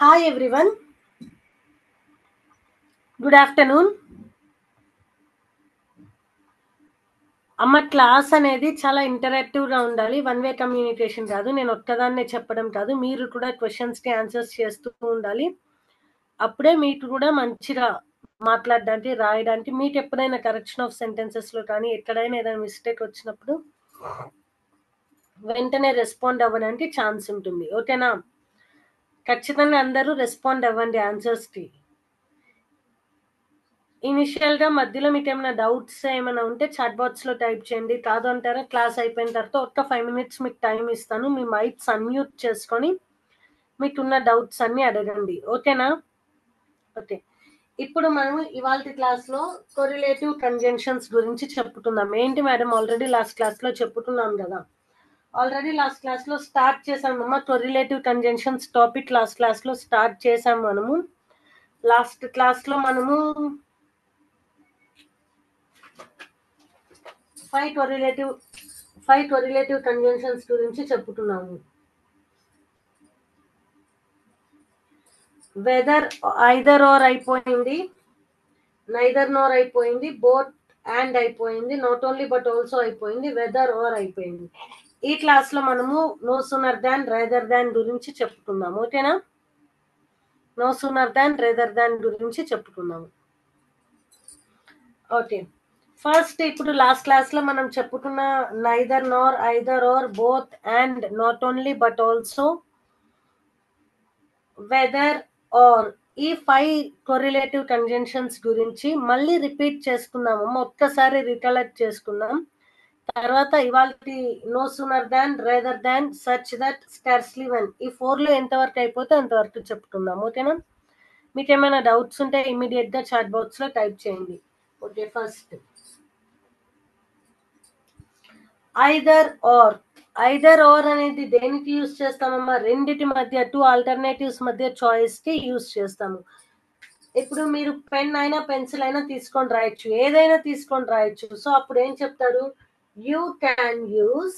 Hi everyone, good afternoon. అమ్మ class అనేది చాలా ఇంటరాక్టివ్గా ఉండాలి. వన్ వే కమ్యూనికేషన్ కాదు. నేను ఒక్కదాన్నే చెప్పడం కాదు. మీరు కూడా క్వశ్చన్స్‌కి ఆన్సర్స్ చేస్తూ ఉండాలి. అప్పుడే మీకు కూడా మంచిగా మాట్లాడడానికి, రాయడానికి మీకు ఎప్పుడైనా కరెక్షన్ ఆఫ్ సెంటెన్సెస్‌లో కానీ ఎక్కడైనా ఏదైనా మిస్టేక్ వచ్చినప్పుడు వెంటనే రెస్పాండ్ అవ్వడానికి ఛాన్స్ ఉంటుంది. ఓకేనా? ఖచ్చితంగా అందరూ రెస్పాండ్ అవ్వండి ఆన్సర్స్‌కి. ఇనిషియల్‌గా మధ్యలో మీకేమైనా డౌట్స్ ఏమైనా ఉంటే చాట్ బాక్స్‌లో టైప్ చేయండి. కాదు అంటారా క్లాస్ అయిపోయిన తర్వాత ఒక్క 5 మినిట్స్ మీకు టైం ఇస్తాను. మీ మైక్స్ అన్‌మ్యూట్ చేసుకొని మీకున్న డౌట్స్ అన్నీ అడగండి. ఓకేనా? ఓకే. ఇప్పుడు మనం ఇవాల్టి క్లాస్‌లో కొరిలేటివ్ కంజంక్షన్స్ గురించి చెప్పుకుందాం. ఏంటి మేడం ఆల్రెడీ లాస్ట్ క్లాస్‌లో చెప్పుకున్నాం గదా! ఆల్రెడీ లాస్ట్ క్లాస్‌లో స్టార్ట్ చేసామమ్మ. కొరిలేటివ్ కంజంక్షన్స్ టాపిక్ లాస్ట్ క్లాస్‌లో స్టార్ట్ చేసాం మనము. లాస్ట్ క్లాస్‌లో మనము 5 కొరిలేటివ్ కన్వెన్షన్స్ గురించి చెప్పుకున్నాము. వెదర్ ఐదర్ ఆర్ అయిపోయింది, నైదర్ నోర్ అయిపోయింది, బోత్ అండ్ అయిపోయింది, నాట్ ఓన్లీ బట్ ఆల్సో అయిపోయింది, వెదర్ ఆర్ అయిపోయింది. ఈ క్లాస్ లో మనము no sooner than rather than గురించి చెప్పుకుందాం. ఓకేనా? No sooner than rather than గురించి చెప్పుకుందాము. ఓకే. ఫస్ట్ ఇప్పుడు లాస్ట్ క్లాస్ లో మనం చెప్పుకున్న neither nor, either or, both and, not only but also, whether or, ఈ 5 కొరిలేటివ్ కంజంక్షన్స్ గురించి మళ్ళీ రిపీట్ చేసుకుందాము. ఒక్కసారి రికలెక్ట్ చేసుకుందాం. తర్వాత ఇవాళ no sooner than, rather than, such that, scarcely when, ఈ 4లో ఎంతవరకు అయిపోతే అంతవరకు చెప్పుకుందాం. ఓకేనా? మీకు ఏమైనా డౌట్స్ ఉంటే ఇమీడియట్ గా చాట్ బాక్స్ లో టైప్ చేయండి. ఓకే. ఫస్ట్ ఐదర్ ఆర్ అనేది దేనికి యూజ్ చేస్తామమ్మా? రెండిటి మధ్య, 2 ఆల్టర్నేటివ్స్ మధ్య చాయిస్ కి యూజ్ చేస్తాము. ఇప్పుడు మీరు పెన్ అయినా పెన్సిల్ అయినా తీసుకొని రాయొచ్చు, ఏదైనా తీసుకొని రాయొచ్చు. సో అప్పుడు ఏం చెప్తారు? You can use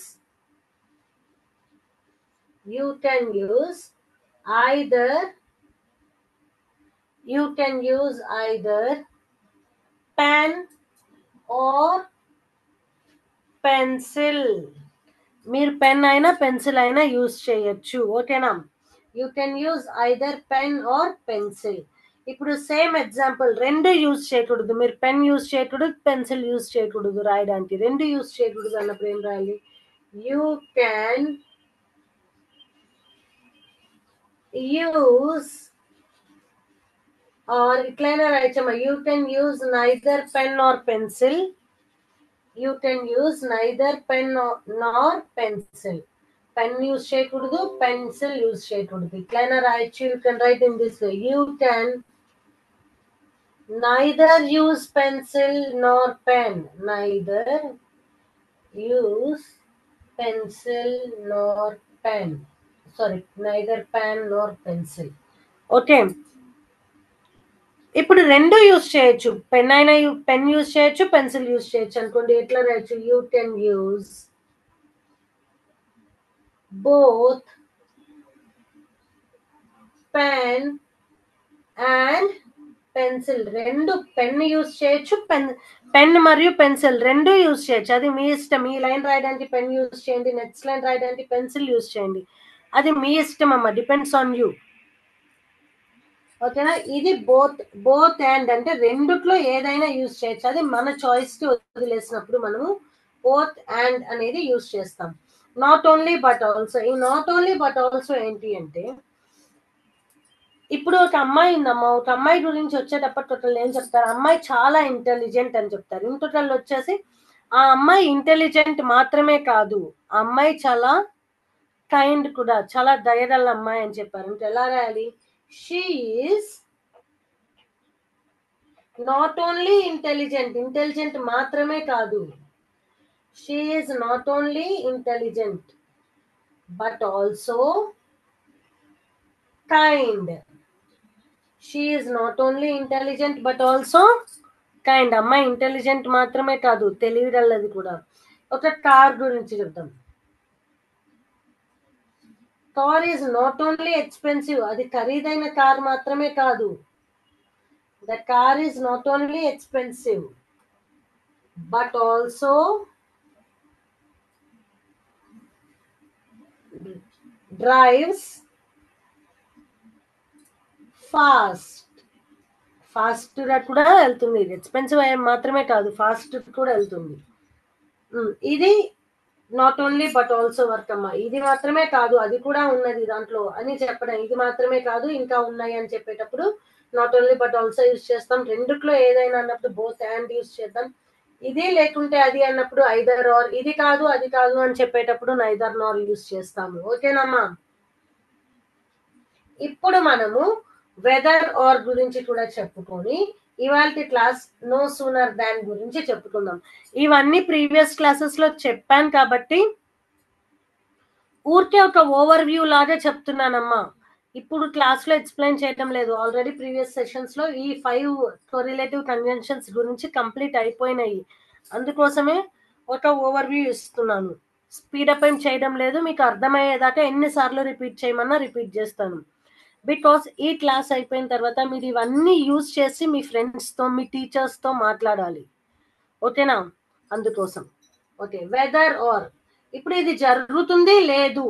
either pen or pencil. మీరు పెన్ అయినా పెన్సిల్ అయినా యూజ్ చేయొచ్చు. ఓకేనా? You can use either pen or pencil. ఇప్పుడు సేమ్ ఎగ్జాంపుల్, రెండు యూజ్ చేయకూడదు. మీరు పెన్ యూజ్ చేయకూడదు, పెన్సిల్ యూజ్ చేయకూడదు రాయడానికి. రెండు యూజ్ చేయకూడదు అన్నప్పుడు ఏం రాయాలి? యూ క్యాన్ యూజ్, ఆర్ ఇట్లయినా రాయచ్చమ్మా, you can use neither pen or pencil. You can use neither pen nor pencil. Pen use చేయకూడదు, పెన్సిల్ యూజ్ చేయకూడదు. ఇట్లయినా రాయొచ్చు. You can write in this way, you can neither use pencil nor pen. Neither use pencil nor pen. Sorry, neither pen nor pencil. Okay. ఇప్పుడు రెండు use చేయొచ్చు. Pen అయినా pen use చేయొచ్చు, pencil use చేయొచ్చు అనుకోండి. ఎట్లా రాయొచ్చు? You can use both pen and pencil. రెండు పెన్ యూజ్ చేయొచ్చు, పెన్ మరియు పెన్సిల్ రెండు యూజ్ చేయొచ్చు. అది మీ ఇష్టం. ఈ లైన్ రాయడానికి పెన్ యూజ్ చేయండి, నెక్స్ట్ లైన్ రాయడానికి పెన్సిల్ యూజ్ చేయండి. అది మీ ఇష్టం అమ్మ, డిపెండ్స్ ఆన్ యూ. ఓకేనా? ఇది బోత్ అండ్ అంటే రెండుట్లో ఏదైనా యూజ్ చేయొచ్చు. అది మన చాయిస్ కి వదిలేసినప్పుడు మనము బోత్ అండ్ అనేది యూజ్ చేస్తాం. Not only but also. ఈ నాట్ ఓన్లీ బట్ ఆల్సో ఏంటి అంటే, ఇప్పుడు ఒక అమ్మాయి ఉందమ్మా, ఒక అమ్మాయి గురించి వచ్చేటప్పుడు టోటల్ ఏం చెప్తారు? అమ్మాయి చాలా ఇంటెలిజెంట్ అని చెప్తారు. ఇంటోటల్ వచ్చేసి ఆ అమ్మాయి ఇంటెలిజెంట్ మాత్రమే కాదు, ఆ అమ్మాయి చాలా కైండ్ కూడా, చాలా దయగల అమ్మాయి అని చెప్పారు. అంటే ఎలా రాయాలి? She is not only intelligent మాత్రమే కాదు, she is not only intelligent but also kind. She is not only intelligent but also kind. అమ్మాయి ఇంటెలిజెంట్ మాత్రమే కాదు, తెలివిగలది కూడా. ఒక కార్ గురించి చెప్తాం. Car is not only expensive, అది ఖరీదైన కార్ మాత్రమే కాదు. The car is not only expensive but also drives fast గా కూడా వెళ్తుంది. ఇది ఎక్స్పెన్సివ్ మాత్రమే కాదు, ఫాస్ట్ కూడా వెళ్తుంది. ఇది not only but also work అమ్మా, ఇది మాత్రమే కాదు అది కూడా ఉన్నది దాంట్లో అని చెప్పడం. ఇది మాత్రమే కాదు ఇంకా ఉన్నాయి అని చెప్పేటప్పుడు not only but also use చేస్తాం. రెండిట్లో ఏదైనా అన్నప్పుడు బోత్ అండ్ యూజ్ చేద్దాం. ఇది లేకుంటే అది అన్నప్పుడు ఐదర్ ఆర్, ఇది కాదు అది కాదు అని చెప్పేటప్పుడు నైదర్ నార్ యూజ్ చేస్తాము. ఓకేనమ్మా. ఇప్పుడు మనము వెదర్ ఆర్ గురించి కూడా చెప్పుకొని ఇవాళ క్లాస్ నో సూనర్ దాన్ గురించి చెప్పుకుందాం. ఇవన్నీ ప్రీవియస్ క్లాసెస్ లో చెప్పాను కాబట్టి ఊరికే ఒక ఓవర్ వ్యూ లాగా చెప్తున్నానమ్మా. ఇప్పుడు క్లాస్ లో ఎక్స్ప్లెయిన్ చేయటం లేదు. ఆల్రెడీ ప్రీవియస్ సెషన్స్ లో ఈ 5 కోరిలేటివ్ కన్వెన్షన్స్ గురించి కంప్లీట్ అయిపోయినాయి. అందుకోసమే ఒక ఓవర్ వ్యూ ఇస్తున్నాను. స్పీడప్ ఏం చేయడం లేదు. మీకు అర్థమయ్యేదాకా ఎన్నిసార్లు రిపీట్ చేయమన్నా రిపీట్ చేస్తాను. బికాస్ ఈ క్లాస్ అయిపోయిన తర్వాత మీరు ఇవన్నీ యూజ్ చేసి మీ ఫ్రెండ్స్తో మీ టీచర్స్తో మాట్లాడాలి. ఓకేనా? అందుకోసం. ఓకే, వెదర్ ఆర్, ఇప్పుడు ఇది జరుగుతుంది లేదు,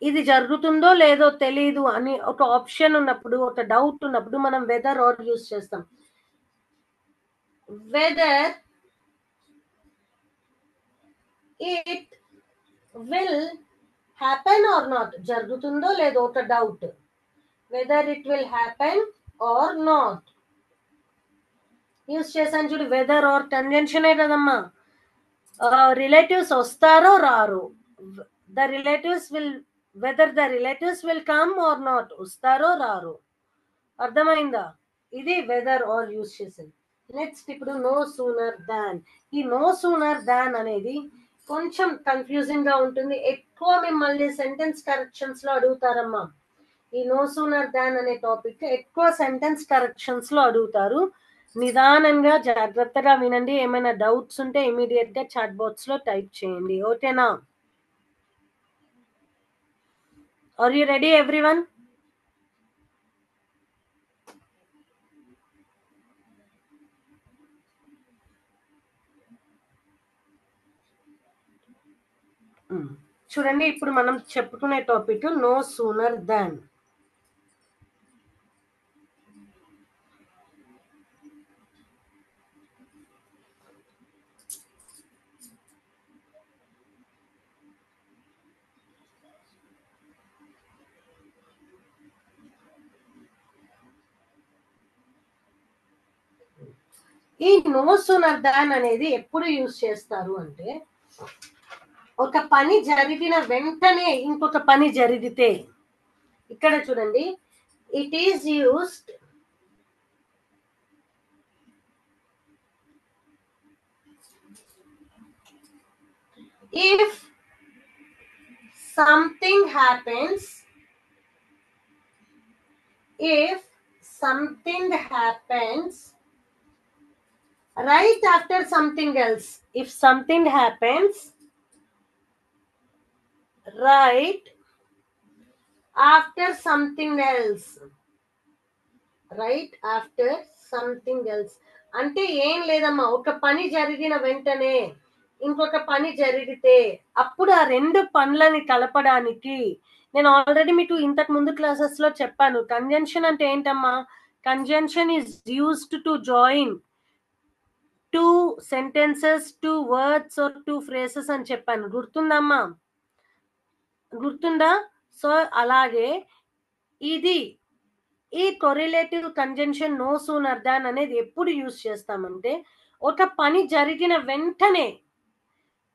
ఇది జరుగుతుందో లేదో తెలీదు అని ఒక ఆప్షన్ ఉన్నప్పుడు, ఒక డౌట్ ఉన్నప్పుడు మనం వెదర్ ఆర్ యూజ్ చేస్తాం. Whether it will happen or not, జరుగుతుందో లేదో ఒక doubt, whether it will happen or not use చేశాను చూడు. వెదర్ ఆర్ కంజంక్షనే కదమ్మా. రిలేటివ్స్ వస్తారో రారు, the relatives will, whether the relatives will come or not, వస్తారో రారు. అర్థమైందా? ఇది వెదర్ ఆర్ యూజ్ చేసింది. నెక్స్ట్ ఇప్పుడు నో సూనర్ దాన్. ఈ నో సూనర్ దాన్ అనేది కొంచెం కన్ఫ్యూజింగ్ గా ఉంటుంది. ఎక్కువ మిమ్మల్ని సెంటెన్స్ కరెక్షన్స్ లో అడుగుతారమ్మా. ఈ నో సూనర్ దాన్ అనే టాపిక్ ఎక్కువ సెంటెన్స్ కరెక్షన్స్ లో అడుగుతారు. నిదానంగా జాగ్రత్తగా వినండి. ఏమైనా డౌట్స్ ఉంటే ఇమీడియట్ గా చాట్ బాక్స్ లో టైప్ చేయండి. ఓకేనా? Are you ready everyone? చూడండి, ఇప్పుడు మనం చెప్పుకునే టాపిక్ నో సూనర్ దాన్. ఈ నో సూనర్ దాన్ అనేది ఎప్పుడు యూజ్ చేస్తారు అంటే, ఒక పని జరిగిన వెంటనే ఇంకొక పని జరిగితే. ఇక్కడ చూడండి, it is used if something happens, if something happens right after something else, if something happens right after something else, right after something else అంటే ఏం లేదమ్మా, ఒక పని జరిగిన వెంటనే ఇంకొక పని జరిగితే అప్పుడు ఆ రెండు పనులని కలపడానికి. నేను ఆల్రెడీ మీకు ఇంతకు ముందు క్లాసెస్ లో చెప్పాను. కంజంక్షన్ అంటే ఏంటమ్మా? Conjunction is used to join two sentences, two words or two phrases అని చెప్పాను. గుర్తుందమ్మా? గుర్తుందా? సో అలాగే ఇది ఈ correlative conjunction no sooner than అనేది ఎప్పుడు యూజ్ చేస్తామంటే, ఒక పని జరిగిన వెంటనే,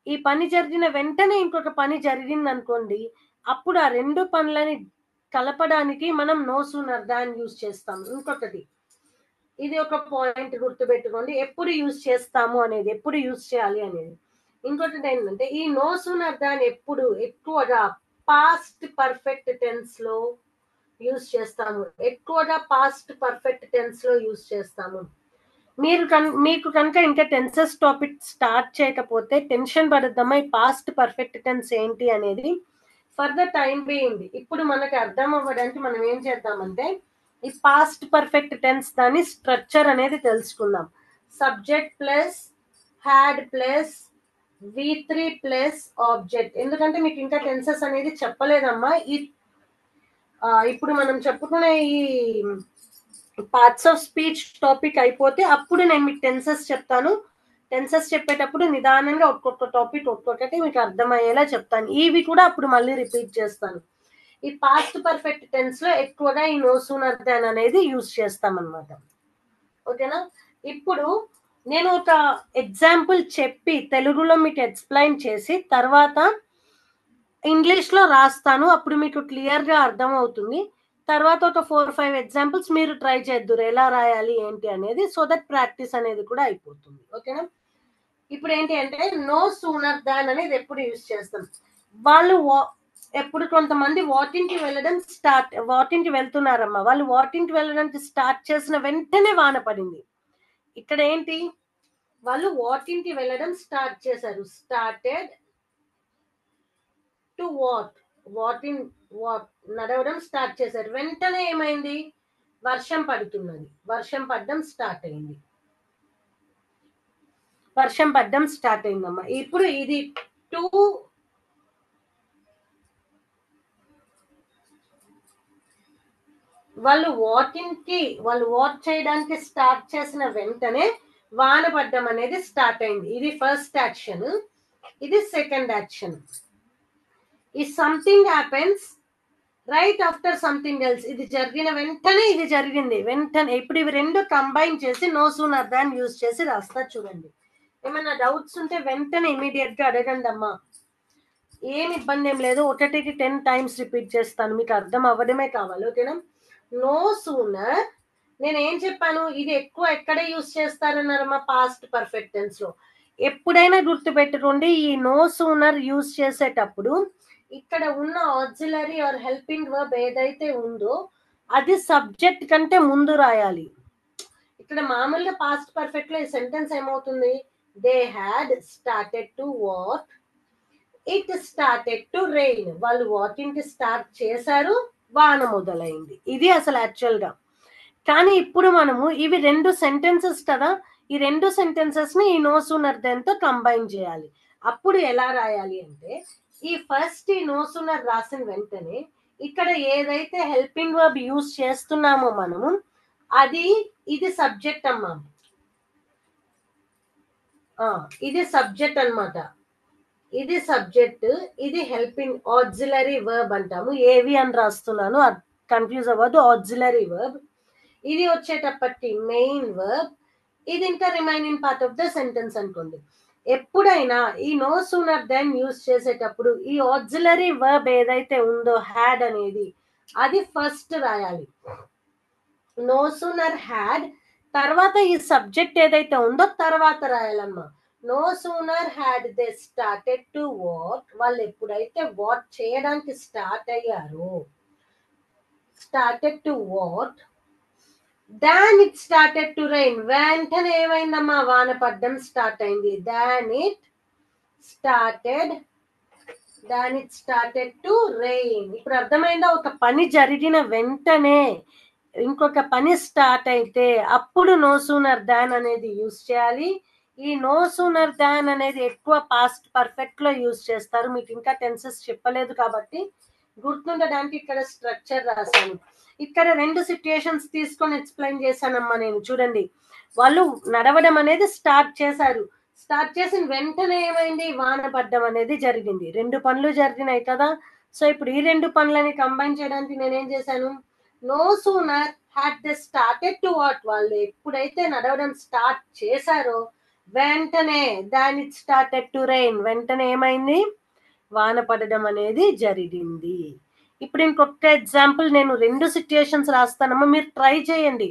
ఈ పని జరిగిన వెంటనే ఇంకొక పని జరిగింది అనుకోండి, అప్పుడు ఆ రెండు పనులని కలపడానికి మనం నో సూనర్ దాన్ యూజ్ చేస్తాం. ఇంకొకటి, ఇది ఒక పాయింట్ గుర్తుపెట్టుకోండి, ఎప్పుడు యూజ్ చేస్తాము అనేది, ఎప్పుడు యూజ్ చేయాలి అనేది. ఇంకొకటి ఏంటంటే, ఈ నో సూనర్ దాన్ ఎప్పుడు ఎక్కువగా పాస్ట్ పర్ఫెక్ట్ టెన్స్ లో యూజ్ చేస్తాము. ఎక్కువగా పాస్ట్ పర్ఫెక్ట్ టెన్స్ లో యూజ్ చేస్తాము. మీకు కనుక ఇంకా టెన్సెస్ టాపిక్ స్టార్ట్ చేయకపోతే టెన్షన్ పడద్దమ్మా. ఈ పాస్ట్ పర్ఫెక్ట్ టెన్స్ ఏంటి అనేది ఫర్ ద టైం బీయింగ్ ఇప్పుడు మనకి అర్థం అవ్వడానికి మనం ఏం చేద్దామంటే ఈ పాస్ట్ పర్ఫెక్ట్ టెన్స్ దాని స్ట్రక్చర్ అనేది తెలుసుకుందాం. Subject plus had plus V3 plus object. ఎందుకంటే మీకు ఇంకా టెన్సెస్ అనేది చెప్పలేదమ్మా. ఇప్పుడు మనం చెప్పుకునే ఈ పార్ట్స్ ఆఫ్ స్పీచ్ టాపిక్ అయిపోతే అప్పుడు నేను మీకు టెన్సెస్ చెప్తాను. టెన్సెస్ చెప్పేటప్పుడు నిదానంగా ఒక్కొక్క టాపిక్ ఒక్కొక్కటి మీకు అర్థమయ్యేలా చెప్తాను. ఇవి కూడా అప్పుడు మళ్ళీ రిపీట్ చేస్తాను. ఈ పాస్ట్ పర్ఫెక్ట్ టెన్స్ లో ఎక్కువగా ఈ నో సూనర్ దాన్ అనేది యూజ్ చేస్తాం అనమాట. ఓకేనా? ఇప్పుడు నేను ఒక ఎగ్జాంపుల్ చెప్పి తెలుగులో మీకు ఎక్స్ప్లెయిన్ చేసి తర్వాత ఇంగ్లీష్ లో రాస్తాను. అప్పుడు మీకు క్లియర్ గా అర్థం అవుతుంది. తర్వాత ఒక 4-5 ఎగ్జాంపుల్స్ మీరు ట్రై చేద్దురు ఎలా రాయాలి ఏంటి అనేది. సో దట్ ప్రాక్టీస్ అనేది కూడా అయిపోతుంది. ఓకేనా? ఇప్పుడు ఏంటి అంటే నో సూనర్ దాన్ అనేది ఎప్పుడు యూజ్ చేస్తాం. వాళ్ళు ఎప్పుడు కొంతమంది వాకింగ్కి వెళ్తున్నారమ్మా. వాళ్ళు వాకింగ్కి వెళ్ళడానికి స్టార్ట్ చేసిన వెంటనే వాన పడింది. ఇక్కడ ఏంటి, వాళ్ళు వాకింగ్కి వెళ్ళడం స్టార్ట్ చేశారు. స్టార్టెడ్ టు నడవడం స్టార్ట్ చేశారు. వెంటనే ఏమైంది, వర్షం పడుతున్నది. వర్షం పడడం స్టార్ట్ అయిందమ్మా. ఇప్పుడు ఇది టు వాళ్ళు వాక్ చేయడానికి స్టార్ట్ చేసిన వెంటనే వాన పడ్డం అనేది స్టార్ట్ అయింది. ఇది ఫస్ట్ యాక్షన్, ఇది సెకండ్ యాక్షన్. ఈ something happens right after something else. ఇది జరిగిన వెంటనే ఇది జరిగింది. వెంటనే ఇప్పుడు ఇవి రెండు కంబైన్ చేసి నో సూనర్ దాన్ యూజ్ చేసి రాస్తా చూడండి. ఏమైనా డౌట్స్ ఉంటే వెంటనే ఇమీడియట్ గా అడగండి అమ్మా. ఏం ఇబ్బంది ఏం లేదు. ఒకటికి 10 టైమ్స్ రిపీట్ చేస్తాను, మీకు అర్థం అవ్వడమే కావాలి. ఓకేనా? నో సూనర్, నేను ఏం చెప్పాను, ఇది ఎక్కువ ఎక్కడ యూజ్ చేస్తారన్నారమ్మా, పాస్ట్ పర్ఫెక్ట్ టెన్స్ లో. ఎప్పుడైనా గుర్తుపెట్టుకోండి, ఈ నో సూనర్ యూజ్ చేసేటప్పుడు ఇక్కడ ఉన్న ఆక్సిలరీ ఆర్ హెల్పింగ్ వర్బ్ ఏదైతే ఉందో అది సబ్జెక్ట్ కంటే ముందు రాయాలి. ఇక్కడ మామూలుగా పాస్ట్ పర్ఫెక్ట్ లో ఈ సెంటెన్స్ ఏమవుతుంది, they had started to walk, it started to rain. వాళ్ళు వాకింగ్ కి స్టార్ట్ చేశారు, వాన మొదలైంది. ఇది అసలు యాక్చువల్ గా. కానీ ఇప్పుడు మనము ఇవి రెండు సెంటెన్సెస్ కదా, ఈ రెండు సెంటెన్సెస్ ని ఈ నో సూనర్ దెన్ తో కంబైన్ చేయాలి. అప్పుడు ఎలా రాయాలి అంటే, ఈ ఫస్ట్ ఈ నో సూనర్ రాసిన వెంటనే ఇక్కడ ఏదైతే హెల్పింగ్ వర్బ్ యూజ్ చేస్తున్నామో మనము ఇది సబ్జెక్ట్ అమ్మా. ఇది సబ్జెక్ట్ అన్నమాట. ఇది సబ్జెక్ట్, ఇది హెల్పింగ్ ఆక్సిలరీ వర్బ్ అంటాము. ఏవి అని రాస్తున్నాను, కన్ఫ్యూజ్ అవ్వదు. Auxiliary verb. ఇది వచ్చేటప్పటికి మెయిన్ వర్బ్. ఇది ఇంకా remaining part of the sentence అనుకోండి. ఎప్పుడైనా ఈ నో సూనర్ దెన్ యూజ్ చేసేటప్పుడు ఈ ఆక్సిలరీ వర్బ్ ఏదైతే ఉందో హ్యాడ్ అనేది, అది ఫస్ట్ రాయాలి. నో సూనర్ హ్యాడ్, తర్వాత ఈ సబ్జెక్ట్ ఏదైతే ఉందో తర్వాత రాయాలమ్మా. No sooner had they started to walk, వాళ్ళు ఎప్పుడైతే వాక్ చేయడానికి స్టార్ట్ అయ్యారో, started to walk, than it started to rain. వెంటనే ఏమైందమ్మా, వాన పడ్డం స్టార్ట్ అయింది. Than it started to rain. ఇప్పుడు అర్థమైందా, ఒక పని జరిగిన వెంటనే ఇంకొక పని స్టార్ట్ అయితే అప్పుడు నో సూనర్ దాన్ అనేది యూజ్ చేయాలి. ఈ నో సూనర్ దాన్ అనేది ఎక్కువ పాస్ట్ పర్ఫెక్ట్ లో యూజ్ చేస్తారు. మీకు ఇంకా టెన్సెస్ చెప్పలేదు కాబట్టి గుర్తుండడానికి ఇక్కడ స్ట్రక్చర్ రాశాను. ఇక్కడ రెండు సిచ్యుయేషన్స్ తీసుకొని ఎక్స్ప్లెయిన్ చేశానమ్మా నేను. చూడండి, వాళ్ళు నడవడం అనేది స్టార్ట్ చేశారు. స్టార్ట్ చేసిన వెంటనే ఏమైంది, వాన పడ్డం అనేది జరిగింది. రెండు పనులు జరిగినాయి కదా. సో ఇప్పుడు ఈ రెండు పనులని కంబైన్ చేయడానికి నేనేం చేశాను, no sooner had they started to walk, వాళ్ళు ఎప్పుడైతే నడవడం స్టార్ట్ చేశారో వెంటనే than it started to rain, వెంటనే ఏమైంది, వాన పడడం అనేది జరిగింది. ఇప్పుడు ఇంకొక ఎగ్జాంపుల్ నేను రెండు సిచ్యుయేషన్స్ రాస్తానమ్మా, మీరు ట్రై చేయండి.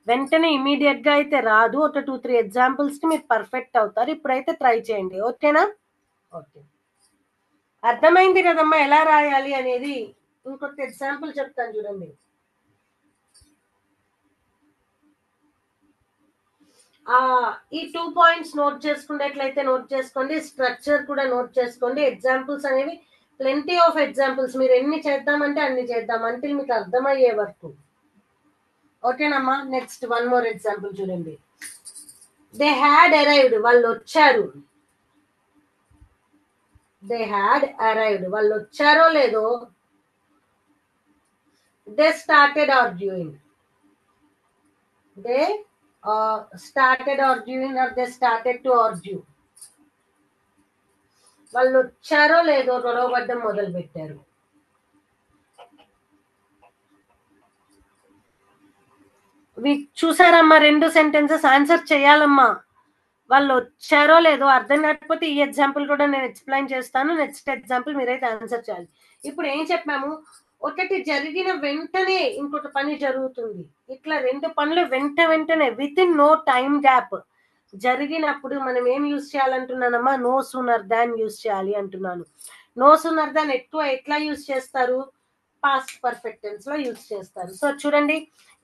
వెంటనే ఇమీడియట్ గా అయితే రాదు, ఒక 2-3 ఎగ్జాంపుల్స్ కి మీరు పర్ఫెక్ట్ అవుతారు. ఇప్పుడైతే ట్రై చేయండి. ఓకేనా? ఓకే, అర్థమైంది కదమ్మా ఎలా రాయాలి అనేది. ఇంకొక ఎగ్జాంపుల్ చెప్తాను చూడండి. ఈ 2 పాయింట్స్ నోట్ చేసుకునేట్లయితే నోట్ చేసుకోండి, స్ట్రక్చర్ కూడా నోట్ చేసుకోండి. ఎగ్జాంపుల్స్ అనేవి ప్లెంటీ ఆఫ్ ఎగ్జాంపుల్స్. మీరు ఎన్ని చేద్దామంటే అన్ని చేద్దాం అంటిల్ మీకు అర్థమయ్యే వరకు. ఓకేనమ్మా. నెక్స్ట్ వన్ మోర్ ఎగ్జాంపుల్ చూడండి. దే హ్యాడ్ అరైవ్డ్, వాళ్ళు వచ్చారు. దే హ్యాడ్ అరైవ్డ్, వాళ్ళు వచ్చారో లేదో. They started arguing. They started arguing or they started to argue. వాళ్ళు వచ్చారో లేదో గొడవపడ్డం మొదలు పెట్టారు. చూసారమ్మా, 2 సెంటెన్సెస్ ఆన్సర్ చేయాలమ్మా. వాళ్ళు వచ్చారో లేదో అర్థం కాకపోతే ఈ ఎగ్జాంపుల్ కూడా నేను ఎక్స్ప్లెయిన్ చేస్తాను. నెక్స్ట్ ఎగ్జాంపుల్ మీరైతే ఆన్సర్ చేయాలి. ఇప్పుడు ఏం చెప్పాము, ఒకటి జరిగిన వెంటనే ఇంకొక పని జరుగుతుంది. ఇట్లా 2 పనులు వెంటనే within no time gap జరిగినప్పుడు మనం ఏం యూజ్ చేయాలంటున్నానమ్మా, నో సూనర్ దాన్ యూజ్ చేయాలి అంటున్నాను. నో సూనర్ దాన్ ఎట్లా యూజ్ చేస్తారు, పాస్ట్ పర్ఫెక్ట్ టెన్స్ లో యూజ్ చేస్తారు. సో చూడండి,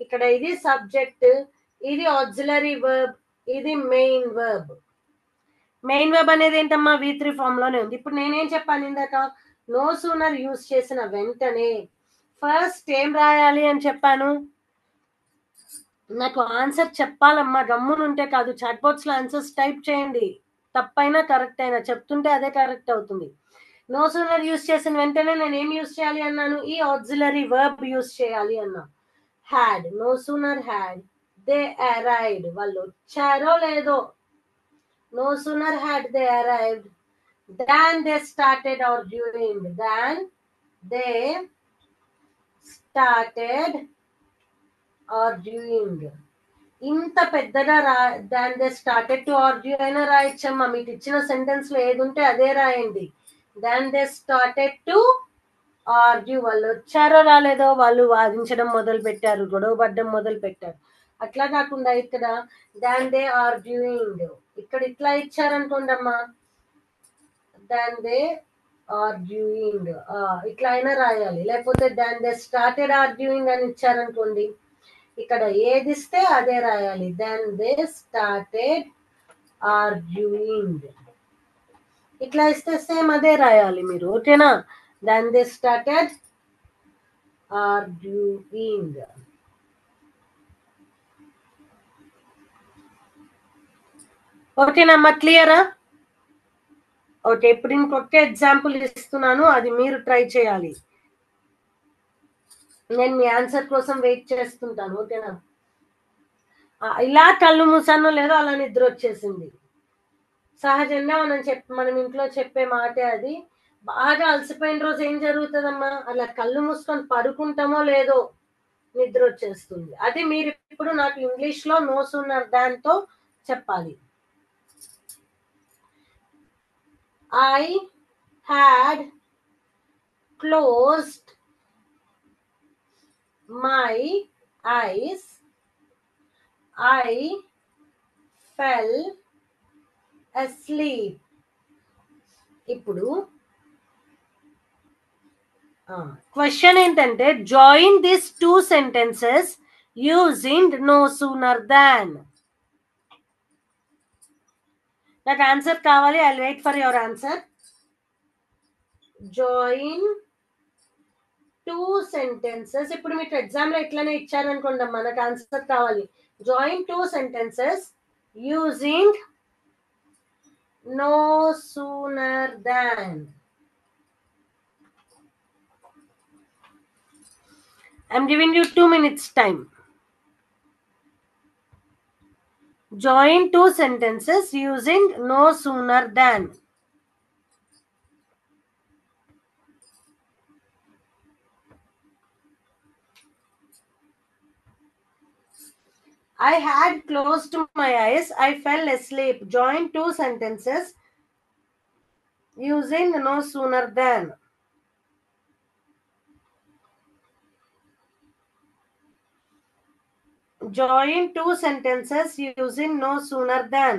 ఇక్కడ ఇది సబ్జెక్ట్, ఇది ఆక్సిలరీ వర్బ్, ఇది మెయిన్ వర్బ్. మెయిన్ వర్బ్ అనేది ఏంటమ్మా, V3 ఫామ్ లోనే ఉంది. ఇప్పుడు నేనేం చెప్పాను ఇందాక, నో సూనర్ యూజ్ చేసిన వెంటనే ఫస్ట్ ఏం రాయాలి అని చెప్పాను. నాకు ఆన్సర్ చెప్పాలమ్మా, గమ్మునుంటే కాదు. చాట్ బాక్స్ లో ఆన్సర్స్ టైప్ చేయండి, తప్పైనా కరెక్ట్ అయినా చెప్తుంటే అదే కరెక్ట్ అవుతుంది. నో సూనర్ యూజ్ చేసిన వెంటనే నేను ఏం యూజ్ చేయాలి అన్నాను, ఈ ఆక్సిలరీ వర్బ్ యూజ్ చేయాలి అన్నా. Had, no sooner had they arrived, వాళ్ళు వచ్చారో లేదో. No sooner had they arrived than they started arguing. Than they started arguing. ఇంత పెద్దగా than they started to argue అయినా రాయొచ్చమ్మా. మీకు ఇచ్చిన సెంటెన్స్ లో ఏది ఉంటే అదే రాయండి. Than they started to argue, వాళ్ళు వచ్చారో రాలేదో వాళ్ళు వాదించడం మొదలు పెట్టారు, గొడవ పడ్డం మొదలు పెట్టారు. అట్లా కాకుండా ఇక్కడ దాన్ దే ఆర్గ్యూయింగ్, ఇక్కడ ఇట్లా ఇచ్చారనుకోండి అమ్మా, దాన్ దే ఆర్గ్యూయింగ్ ఇట్లా అయినా రాయాలి. లేకపోతే దాన్ దే స్టార్టెడ్ ఆర్గ్యూయింగ్ అని ఇచ్చారనుకోండి, ఇక్కడ ఏది ఇస్తే అదే రాయాలి. దాన్ దే స్టార్టెడ్ ఆర్గ్యూయింగ్, ఇట్లా ఇస్తే సేమ్ అదే రాయాలి మీరు. ఓకేనా, దాన్ దే స్టార్టెడ్ ఆర్గ్యూయింగ్. ఓకేనమ్మా, క్లియరా? ఓకే, ఇప్పుడు ఇంకొక ఎగ్జాంపుల్ ఇస్తున్నాను, అది మీరు ట్రై చేయాలి. నేను మీ ఆన్సర్ కోసం వెయిట్ చేస్తుంటాను. ఓకేనా, ఇలా కళ్ళు మూసానో లేదో అలా నిద్ర వచ్చేసింది. సహజంగా మనం ఇంట్లో చెప్పే మాటే అది. బాగా అలసిపోయిన రోజు ఏం జరుగుతుందమ్మా, అలా కళ్ళు మూసుకొని పడుకుంటామో లేదో నిద్ర వచ్చేస్తుంది. అది మీరు ఇప్పుడు నాకు ఇంగ్లీష్ లో నో సూనర్ దాన్తో చెప్పాలి. I had closed my eyes. I fell asleep. ఇప్పుడు క్వశ్చన్ ఏంటంటే, join this 2 sentences using no sooner than. నాకు ఆన్సర్ కావాలి. I wait for your answer. Join 2 sentences. ఇప్పుడు మీకు ఎగ్జామ్ లో ఇట్లానే ఇచ్చారనుకోండి, మనకు ఆన్సర్ కావాలి. Join 2 sentences using no sooner than. I'm giving you 2 minutes time. Join 2 sentences using no sooner than. I had closed my eyes. I fell asleep. Join 2 sentences using no sooner than. Join 2 sentences using no sooner than.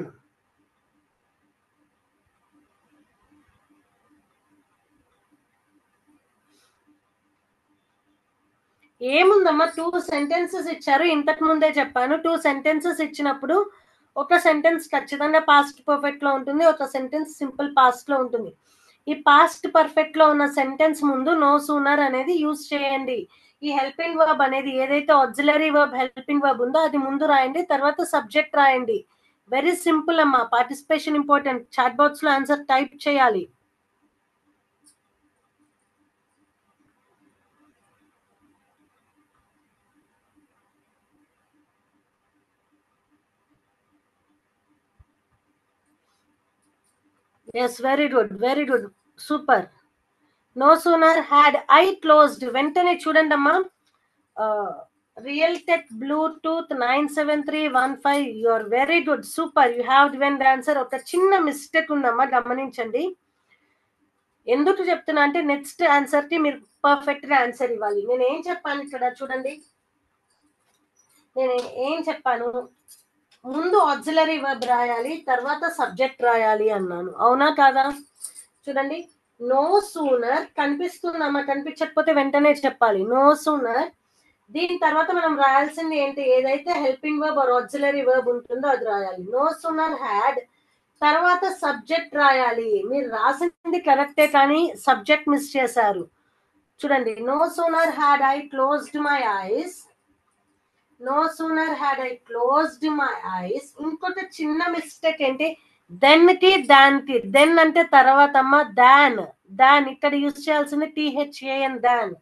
ఏముందమ్మా, 2 sentences ఇచ్చారు. ఇంతకు ముందే చెప్పాను, 2 sentences ఇచ్చినప్పుడు ఒక sentence ఖచ్చితంగా past perfect లో ఉంటుంది, ఒక సెంటెన్స్ సింపుల్ పాస్ట్ లో ఉంటుంది. ఈ పాస్ట్ పర్ఫెక్ట్ లో ఉన్న సెంటెన్స్ ముందు నో సూనర్ అనేది యూజ్ చేయండి. ఈ హెల్పింగ్ వర్బ్ అనేది ఏదైతే ఆక్సిలరీ వర్బ్ హెల్పింగ్ వర్బ్ ఉందో అది ముందు రాయండి, తర్వాత సబ్జెక్ట్ రాయండి. వెరీ సింపుల్ అమ్మా. Participation important. చాట్ బాక్స్ లో ఆన్సర్ టైప్ చేయాలి. Yes, very good, very good, super. No sooner had I closed. వెంటనే చూడండి అమ్మా. Realtek Bluetooth 97315. You are very good, super. You have given the answer. ఒక చిన్న mistake ఉందమ్మా, గమనించండి. ఎందుకు చెప్తున్నా అంటే నెక్స్ట్ ఆన్సర్ కి మీరు పర్ఫెక్ట్ గా ఆన్సర్ ఇవ్వాలి. నేను ఏం చెప్పాను ఇక్కడ చూడండి. నేను ఏం చెప్పాను, ముందు ఆక్సిలరీ వర్బ్ రాయాలి, తర్వాత సబ్జెక్ట్ రాయాలి అన్నాను. అవునా కాదా? చూడండి, నో సూనర్ కనిపిస్తుందమ్మా, కనిపించకపోతే వెంటనే చెప్పాలి. నో సూనర్, దీని తర్వాత మనం రాయాల్సింది ఏంటి, ఏదైతే helping verb or auxiliary verb ఉంటుందో అది రాయాలి. నో సూనర్ హ్యాడ్, తర్వాత సబ్జెక్ట్ రాయాలి. మీరు రాసింది కరెక్టే కానీ సబ్జెక్ట్ మిస్ చేశారు. చూడండి, no sooner had I closed my eyes. No sooner had I closed my eyes. ఇంకొక చిన్న మిస్టేక్ ఏంటి, దెన్ కి దానికి. దెన్ అంటే తర్వాత అమ్మ, దాన్. దాన్ ఇక్కడ యూజ్ చేయాల్సింది THAN, than.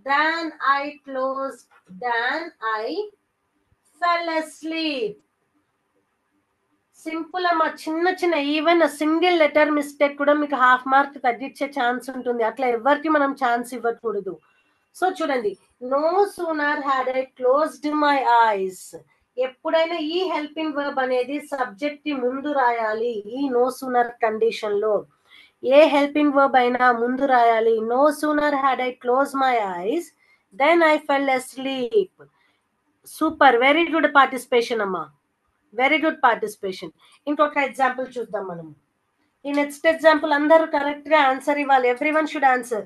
Than I close, than I fell asleep. Simple అమ్మా. చిన్న చిన్న ఈవెన్ సింగిల్ లెటర్ మిస్టేక్ కూడా మీకు హాఫ్ మార్క్ తగ్గించే ఛాన్స్ ఉంటుంది. అట్లా ఎవరికి మనం ఛాన్స్ ఇవ్వకూడదు. సో చూడండి, no sooner had I closed my eyes. ఎప్పుడైనా ఈ హెల్పింగ్ వర్బ్ అనేది సబ్జెక్ట్ కి ముందు రాయాలి. ఈ నో సూనర్ కండిషన్ లో ఏ హెల్పింగ్ వర్బ్ అయినా ముందు రాయాలి. No sooner had I close my eyes, then I fell asleep. Super, very good participation అమ్మా, వెరీ గుడ్ పార్టిసిపేషన్. ఇంకొక ఎగ్జాంపుల్ చూద్దాం మనం. ఈ నెక్స్ట్ ఎగ్జాంపుల్ అందరూ కరెక్ట్ గా ఆన్సర్ ఇవ్వాలి. Everyone should answer.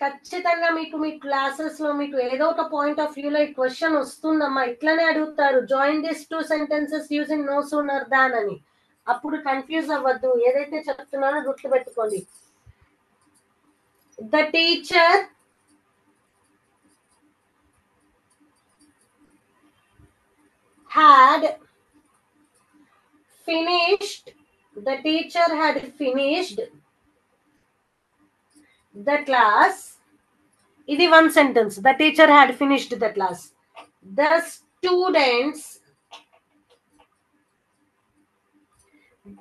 ఖచ్చితంగా మీకు మీ క్లాసెస్ లో మీకు ఏదో ఒక పాయింట్ ఆఫ్ వ్యూ లో ఈ క్వశ్చన్ వస్తుందమ్మా. ఇట్లనే అడుగుతారు, join this 2 sentences using no sooner than అని. అప్పుడు కన్ఫ్యూజ్ అవ్వద్దు, ఏదైతే చెప్తున్నానో గుర్తుపెట్టుకోండి. The teacher had finished, the teacher had finished the class. ఇది one sentence. The teacher had finished the class. The students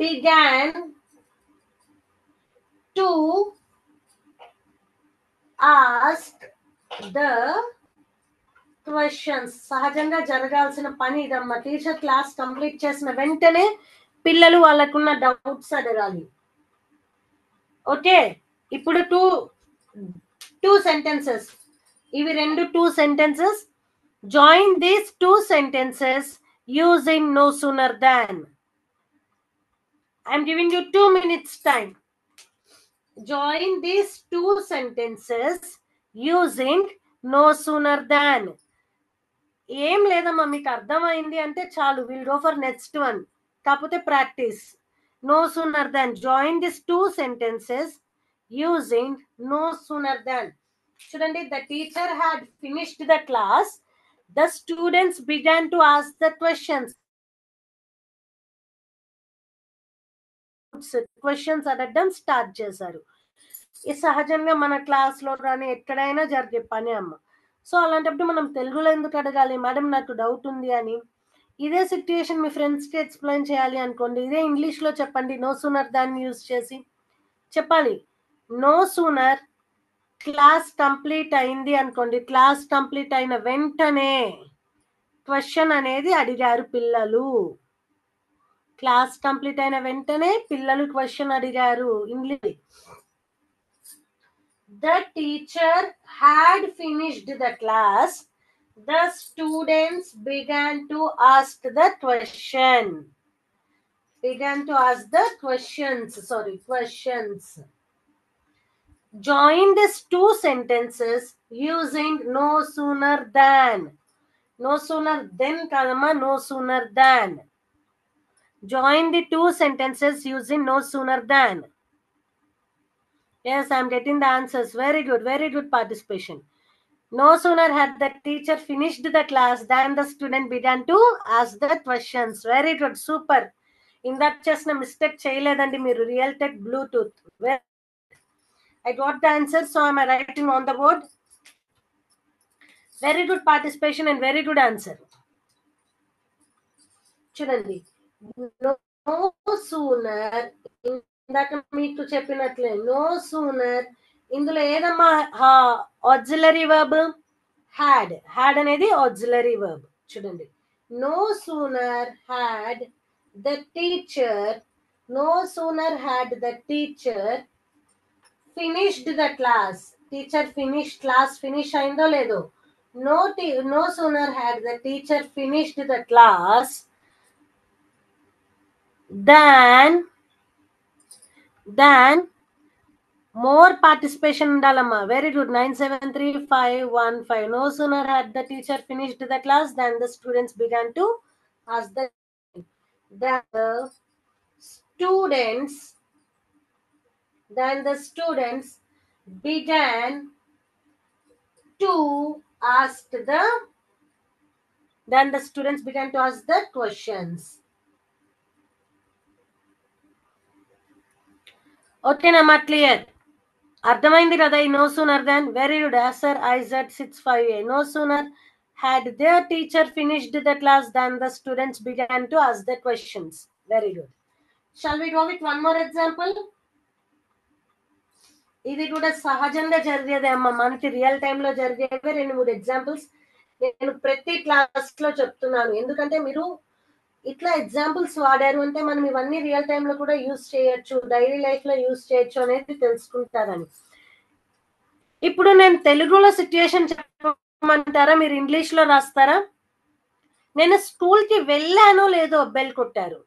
began to ask the questions. సహజంగా జరగాల్సిన పని ఇదమ్మా. టీచర్ క్లాస్ కంప్లీట్ చేసిన వెంటనే పిల్లలు వాళ్ళకున్న డౌట్స్ అడగాలి. ఓకే, ఇప్పుడు టూ సెంటెన్సెస్, ఇవి రెండు 2 sentences. Join these 2 sentences using no sooner than. I'm giving you 2 minutes time. Join these 2 sentences using no sooner than. ఏం లేదమ్మా, మీకు అర్థమైంది అంటే చాలు. Will go for next one. కాకపోతే practice. No sooner than. Join this 2 sentences using no sooner than. చూడండి, the teacher had finished the class, the students began to ask the questions. Questions అడగడం start చేశారు. ఈ సహజంగా మన class లో కానీ ఎక్కడైనా జరిగే పని అమ్మ. సో అలాంటప్పుడు మనం తెలుగులో ఎందుకు అడగాలి, మేడం నాకు డౌట్ ఉంది అని. ఇదే సిచ్యుయేషన్ మీ ఫ్రెండ్స్కి ఎక్స్ప్లెయిన్ చేయాలి అనుకోండి, ఇదే ఇంగ్లీష్లో చెప్పండి. నో సూనర్ దాన్ని యూజ్ చేసి చెప్పాలి. నో సూనర్ క్లాస్ కంప్లీట్ అయింది అనుకోండి, క్లాస్ కంప్లీట్ అయిన వెంటనే క్వశ్చన్ అనేది అడిగారు పిల్లలు. క్లాస్ కంప్లీట్ అయిన వెంటనే పిల్లలు క్వశ్చన్ అడిగారు. English. The teacher had finished the class. The students began to ask the question. Began to ask the questions. Sorry, questions. Join these 2 sentences using no sooner than. No sooner then kadama, no sooner than. Join the two sentences using no sooner than. Yes, I'm getting the answers. Very good participation. No sooner had the teacher finished the class than the student began to ask the questions. Very good, super. ఇందాక చేసిన mistake చేయలేదండి మీరు. Real tech Bluetooth. I got the answer, so am I writing on the board? Very good participation and very good answer. చూడండి, no sooner, ఇందాక మీకు చెప్పినట్లే no sooner, ఇందులో ఏదమ్మా ఆక్సిలరీ వర్బ్? హ్యాడ్. హ్యాడ్ అనేది ఆక్సిలరీ వర్బ్. చూడండి, no sooner had the teacher, no sooner had the teacher finished the class. Teacher finish, class finish అయిందో లేదో. No sooner had the teacher finished the class than more participation undalama. Very good. 973515. No sooner had the teacher finished the class than the students began to ask the students began to ask the questions. ఓకేనమ్మా, clear? అర్థమైంది కదా ఈ no sooner than? Very good. Answer IZ65A. No sooner had their teacher finished the class than the students began to ask the questions. Very good. Shall we go with one more example? ఇది కూడా సహజంగా జరిగేదే అమ్మ, మనకి real టైంలో జరిగేవే 2-3 examples నేను ప్రతి class లో చెప్తున్నాను. ఎందుకంటే మీరు ఇట్లా ఎగ్జాంపుల్స్ వాడారు అంటే మనం ఇవన్నీ రియల్ టైంలో కూడా యూజ్ చేయొచ్చు, డైలీ లైఫ్ లో యూజ్ చేయొచ్చు అనేది తెలుసుకుంటారని. ఇప్పుడు నేను తెలుగులో సిచ్యుయేషన్ చెప్పమంటారా, మీరు ఇంగ్లీష్ లో రాస్తారా? నేను స్కూల్ కి వెళ్ళానో లేదో బెల్ కొట్టారు.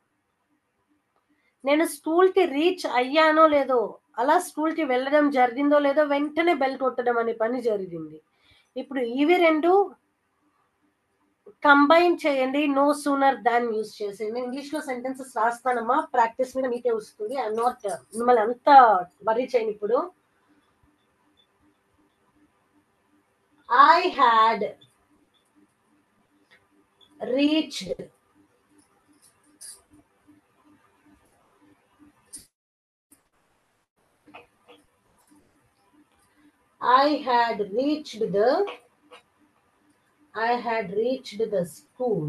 నేను స్కూల్ కి రీచ్ అయ్యానో లేదో, అలా స్కూల్ కి వెళ్ళడం జరిగిందో లేదో వెంటనే బెల్ కొట్టడం అనే పని జరిగింది. ఇప్పుడు ఇవి రెండు కంబైన్ చేయండి, నో సూనర్ దాన్ యూజ్ చేసి. నేను ఇంగ్లీష్ లో సెంటెన్సెస్ రాస్తానమ్మా, ప్రాక్టీస్ మీద మీకే వస్తుంది. ఐఎమ్ నాట్ మిమ్మల్ని అంత వరీ చేయను. ఇప్పుడు I had reached the school,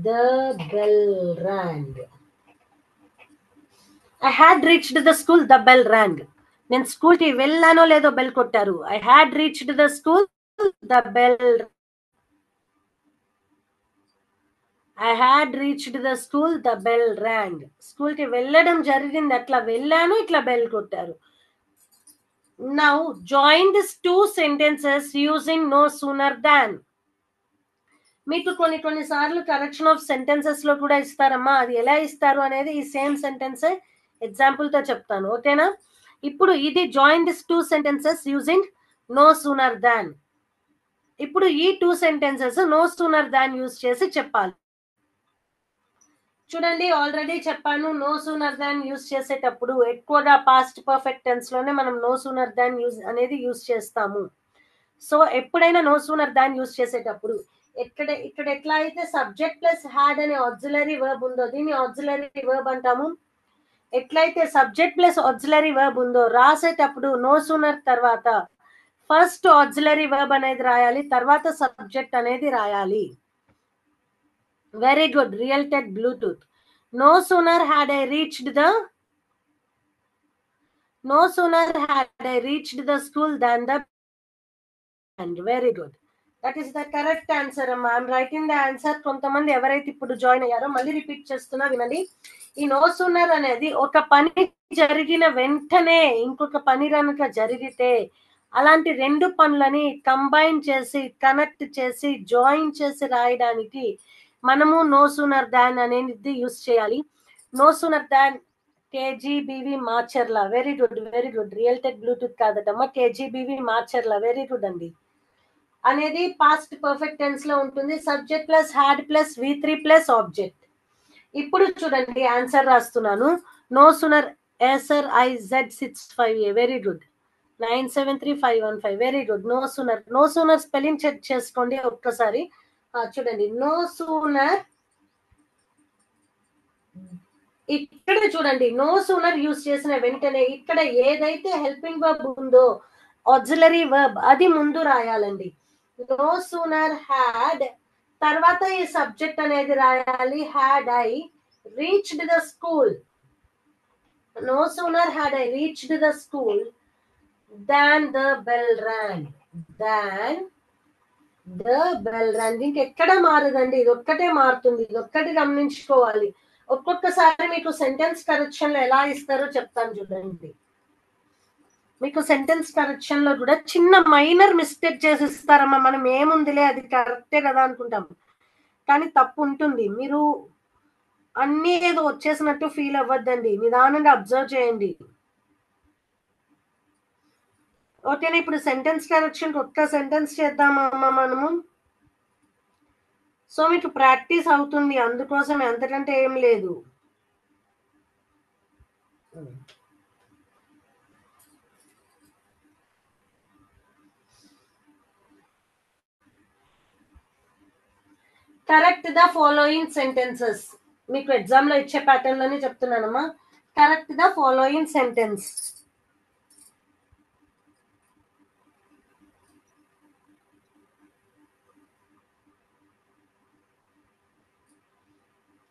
the bell rang. I had reached the school, the bell rang. నేను స్కూల్ కి వెళ్ళానో లేదో బెల్ కొట్టారు. I had reached the school, the bell. I had reached the school, the bell rang. School కి వెళ్ళడం జరిగింది, అట్లా వెళ్ళాను, ఇట్లా బెల్ కొట్టారు. Now join these two sentences using no sooner than. మీకు కొన్నిసార్లు కరెక్షన్ ఆఫ్ సెంటెన్సెస్ లో కూడా ఇస్తారమ్మా. అది ఎలా ఇస్తారు అనేది ఈ సేమ్ సెంటెన్స్ ఎగ్జాంపుల్ తో చెప్తాను, ఓకేనా? ఇప్పుడు ఇది join this two sentences using no sooner than. ఇప్పుడు ఈ two sentences no sooner than use చేసి చెప్పాలి. చూడండి, ఆల్రెడీ చెప్పాను, నో సూనర్ దాన్ యూజ్ చేసేటప్పుడు ఎక్కువగా పాస్ట్ పర్ఫెక్ట్ టెన్స్ లోనే మనం నో సూనర్ దాన్ యూజ్ అనేది యూజ్ చేస్తాము. సో ఎప్పుడైనా నో సూనర్ దాన్ యూజ్ చేసేటప్పుడు ఇక్కడ ఎట్లా అయితే సబ్జెక్ట్ ప్లస్ హ్యాడ్ అనే ఆక్సిలరీ వర్బ్ ఉందో దీన్ని ఆక్సిలరీ వర్బ్ అంటాము. ఎట్లయితే సబ్జెక్ట్ ప్లస్ ఆక్సిలరీ వర్బ్ ఉందో రాసేటప్పుడు నో సూనర్ తర్వాత ఫస్ట్ ఆక్సిలరీ వర్బ్ అనేది రాయాలి, తర్వాత సబ్జెక్ట్ అనేది రాయాలి. Very good. Real tech Bluetooth. No sooner had I reached the school than the and very good. That is the correct answer అమ్మా. I'm writing the answer. కొంతమంది ఎవరైతే ఇప్పుడు జాయిన్ అయ్యారో మళ్ళీ రిపీట్ చేస్తున్నా వినండి. ఈ నో సూనర్ అనేది ఒక పని జరిగిన వెంటనే ఇంకొక పని కనుక జరిగితే అలాంటి రెండు పనులని కంబైన్ చేసి కనెక్ట్ చేసి జాయిన్ చేసి రాయడానికి మనము నో సూనర్ దాన్ అనేది యూస్ చేయాలి. No sooner than KGBV Macherla. Very good. Real tech Bluetooth కాదటమ్మా, కేజీబీవి మాచర్ల. వెరీ గుడ్ అండి. అనేది పాస్ట్ పర్ఫెక్ట్ టెన్స్ లో ఉంటుంది. Subject plus had plus V3 plus object. ఇప్పుడు చూడండి ఆన్సర్ రాస్తున్నాను. No sooner SR IZ65A. Very good. 973515. Very good. No sooner. No sooner spelling check చేసుకోండి ఒక్కసారి. చూడండి నో సూనర్. ఇక్కడ చూడండి నో సూనర్ యూస్ చేసిన వెంటనే ఇక్కడ ఏదైతే హెల్పింగ్ వర్బ్ ఉందో ఆక్సిలరీ వర్బ్ అది ముందు రాయాలండి. నో సూనర్ హ్యాడ్, తర్వాత ఈ సబ్జెక్ట్ అనేది రాయాలి. Had I reached the school. No sooner had I reached the school than the bell rang. Than the bell rang. ఇంకెక్కడ మారదండి, ఇది ఒక్కటే మారుతుంది. ఇది ఒక్కటి గమనించుకోవాలి. ఒక్కొక్కసారి మీకు సెంటెన్స్ కరెక్షన్ లో ఎలా ఇస్తారో చెప్తాను చూడండి. మీకు సెంటెన్స్ కరెక్షన్ లో కూడా చిన్న మైనర్ మిస్టేక్ చేసి ఇస్తారమ్మా. మనం ఏముందిలే అది కరెక్టే కదా అనుకుంటాం, కానీ తప్పు ఉంటుంది. మీరు అన్ని ఏదో వచ్చేసినట్టు ఫీల్ అవ్వద్దండి, నిదానంగా అబ్జర్వ్ చేయండి. ఓకేనా? ఇప్పుడు సెంటెన్స్ కరెక్షన్ ఒక్క సెంటెన్స్ చేద్దామమ్మా మనము. సో మీకు ప్రాక్టీస్ అవుతుంది, అందుకోసం ఎంతకంటే ఏం లేదు. Correct the following sentences. మీకు ఎగ్జామ్ లో ఇచ్చే ప్యాటర్న్ లోనే చెప్తున్నానమ్మా. Correct the following sentence.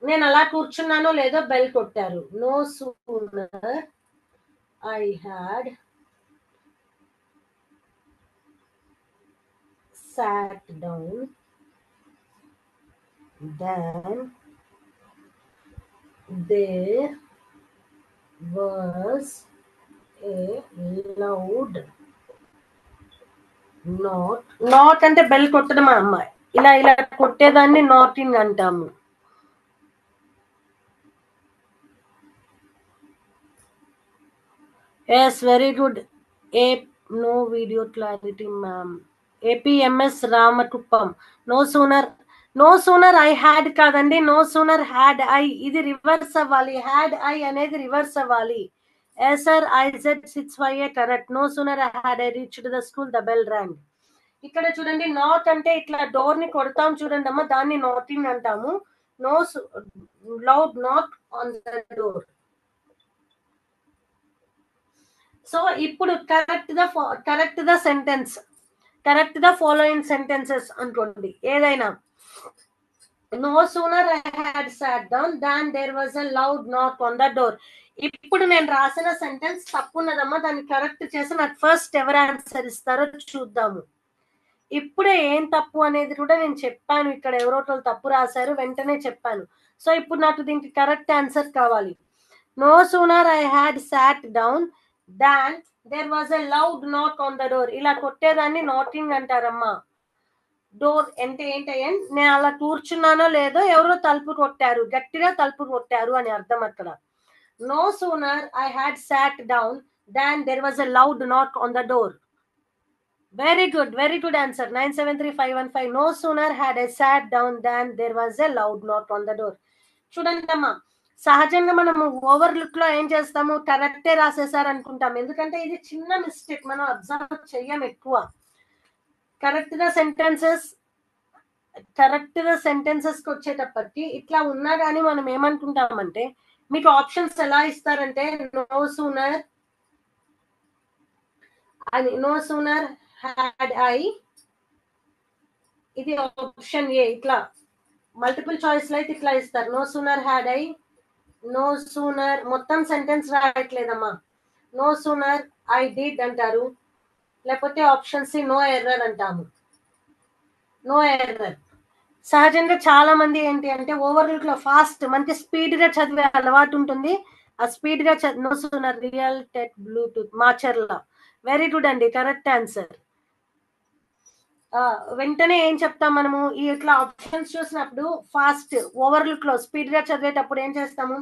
నేను అలా కూర్చున్నానో లేదో బెల్ కొట్టారు. No sooner I had sat down then there was a loud knock. Knot అంటే బెల్ కొట్టడం అమ్మాయి, ఇలా ఇలా కొట్టేదాన్ని నాటింగ్ అంటాము. Yes, very good. No video clarity ma'am. APMS Ramakuppam. No sooner. No sooner I had కాదండి, నో సూనర్ హ్యాడ్ ఐ. ఇది రివర్స్ అవ్వాలి. హ్యాడ్ ఐ అనేది రివర్స్ అవ్వాలి. SR IZ65A correct. No sooner I had I reached the school the bell rang. ఇక్కడ చూడండి not అంటే ఇట్లా door ని కొడతాం చూడండి అమ్మా, దాన్ని నాటింగ్ అంటాము. No loud knot on the door. So ఇప్పుడు correct the sentence, correct the following sentences అనుకోండి ఏదైనా. No sooner I had sat down than there was a loud knock on the door. ఇప్పుడు నేను రాసిన సెంటెన్స్ తప్పున్నదమ్మా, దాన్ని correct చేసి నాకు first ఎవరు ఆన్సర్ ఇస్తారో చూద్దాము. ఇప్పుడే ఏం తప్పు అనేది కూడా నేను చెప్పాను. ఇక్కడ ఎవరో తప్పు రాశారు, వెంటనే చెప్పాను. సో ఇప్పుడు నాకు దీనికి కరెక్ట్ ఆన్సర్ కావాలి. No sooner I had sat down than there was a loud knock on the door. ఇలా కొట్టేదాన్ని నాకింగ్ అంటారమ్మా. డోర్ అంటే ఏంటంటే నేను అలా కూర్చున్నానో లేదో ఎవరో తలుపు కొట్టారు, గట్టిగా తలుపు కొట్టారు అని అర్థం అక్కడ. No sooner I had sat down than there was a loud knock on the door. Very good answer. 973515. No sooner had I sat down than there was a loud knock on the door. చూడండి అమ్మా, సహజంగా మనము over look లో ఏం చేస్తాము, కరెక్టే రాసేసారు అనుకుంటాం. ఎందుకంటే ఇది చిన్న మిస్టేక్, మనం అబ్జర్వ్ చెయ్యం ఎక్కువ. కరెక్ట్ ద సెంటెన్సెస్ కి వచ్చేటప్పటికి ఇట్లా ఉన్నా కానీ మనం ఏమనుకుంటామంటే, మీకు ఆప్షన్స్ ఎలా ఇస్తారంటే నో సూనర్ హ్యాడ్ ఐ, ఇది ఆప్షన్ ఏ. ఇట్లా మల్టిపుల్ చాయిస్ లో అయితే ఇట్లా ఇస్తారు. No sooner had I, no sooner మొత్తం సెంటెన్స్ రాయట్లేదమ్మా. నో సూనర్ ఐ డిడ్ అంటారు, లేకపోతే ఆప్షన్ సి నో ఎర్రర్ అంటాము. No error. సహజంగా చాలా మంది ఏంటి అంటే ఓవర్లుక్ లో ఫాస్ట్ మనకి స్పీడ్ గా చదివే అలవాటు ఉంటుంది. ఆ స్పీడ్ గా no sooner real tech Bluetooth Macherla. Very good అండి, కరెక్ట్ ఆన్సర్. వెంటనే ఏం చెప్తాం మనము, ఈ ఇట్లా ఆప్షన్స్ చూసినప్పుడు ఫాస్ట్ ఓవర్లుక్ లో స్పీడ్ గా చదివేటప్పుడు ఏం చేస్తాము,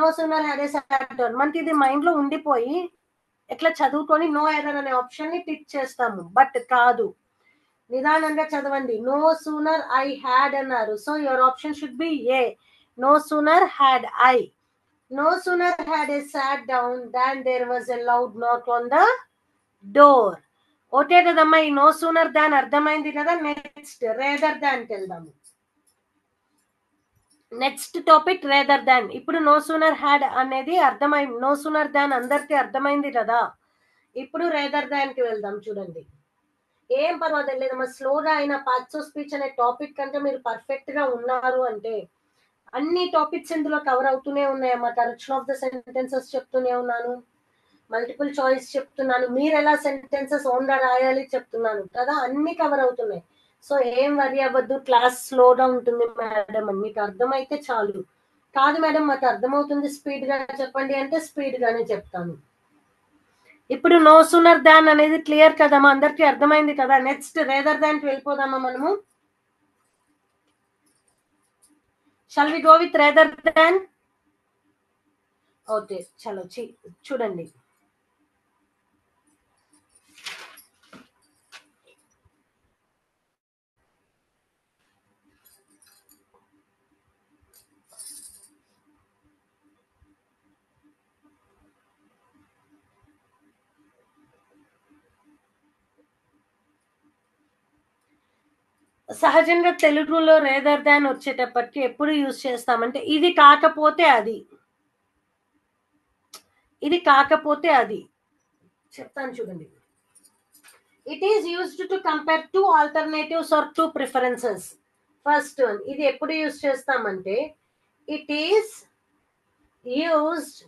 no sooner had I sat down. మనకి ఇది మైండ్ లో ఉండిపోయి ఎట్లా చదువుకొని నో ఎర్రర్ అనే ఆప్షన్ ని టిక్ చేస్తాము. బట్ కాదు, నిదానంగా చదవండి. నో సూనర్ ఐ హ్యాడ్ అన్నారు. So your option should be A. No sooner had I. No sooner had a sat down than there was a loud knock on the door. Okay కదమ్మా, ఈ no sooner దాన్ అర్థమైంది కదా. Next rather దాన్కి వెళ్దాము. Next topic rather దాన్. ఇప్పుడు no sooner had అనేది అర్థమైంది, no sooner దాన్ అందరికి అర్థమైంది కదా. ఇప్పుడు రేదర్ దాన్ కి వెళ్దాం. చూడండి, ఏం పర్వాలేదు లేదమ్మా, స్లోగా అయినా పార్ట్స్ ఆఫ్ స్పీచ్ అనే టాపిక్ కంటే మీరు పర్ఫెక్ట్ గా ఉన్నారు అంటే అన్ని టాపిక్స్ ఇందులో కవర్ అవుతూనే ఉన్నాయమ్మా. కరెక్షన్ ఆఫ్ ద సెంటెన్సెస్ చెప్తూనే ఉన్నాను, మల్టిపుల్ చాయిస్ చెప్తున్నాను, మీరు ఎలా సెంటెన్సెస్ ఓన్ గా రాయాలి చెప్తున్నాను కదా, అన్ని కవర్ అవుతున్నాయి. సో ఏం వరి అవ్వద్దు, క్లాస్ స్లోగా ఉంటుంది మేడం, మీకు అర్థమైతే చాలు. కాదు మేడం మాకు అర్థమవుతుంది స్పీడ్ గా చెప్పండి అంటే స్పీడ్ గానే చెప్తాను. ఇప్పుడు నో సూనర్ దాన్ అనేది క్లియర్ కదమ్మా, అందరికి అర్థమైంది కదా. నెక్స్ట్ రేదర్ దాన్ కి వెళ్ళిపోదామా మనము. Shall we go with rather than. Okay చలో చూడండి, సహజంగా తెలుగులో రేదర్ దాన్ వచ్చేటప్పటికి ఎప్పుడు యూజ్ చేస్తామంటే ఇది కాకపోతే అది, ఇది కాకపోతే అది చెప్తాను చూడండి. It is used to compare two alternatives or two preferences. First one, ఇది ఎప్పుడు యూజ్ చేస్తామంటే it is used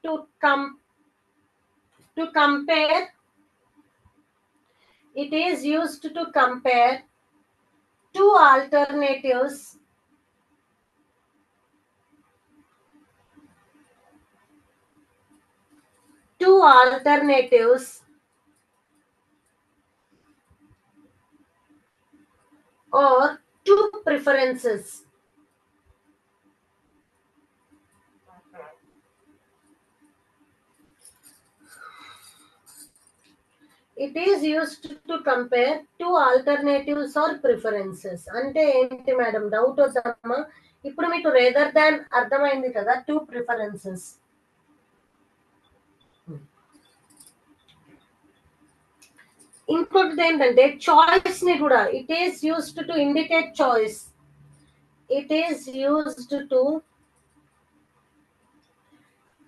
to compare, it is used to compare two alternatives or two preferences. It is used to compare two alternatives or preferences. అంటే ఏంటి madam, doubt వద్దామా. ఇప్పుడు మీకు rather దాన్ అర్థమైంది కదా, two preferences. ఇంకొకటి ఏంటంటే చాయిస్ ని కూడా it is used to indicate choice. It is used to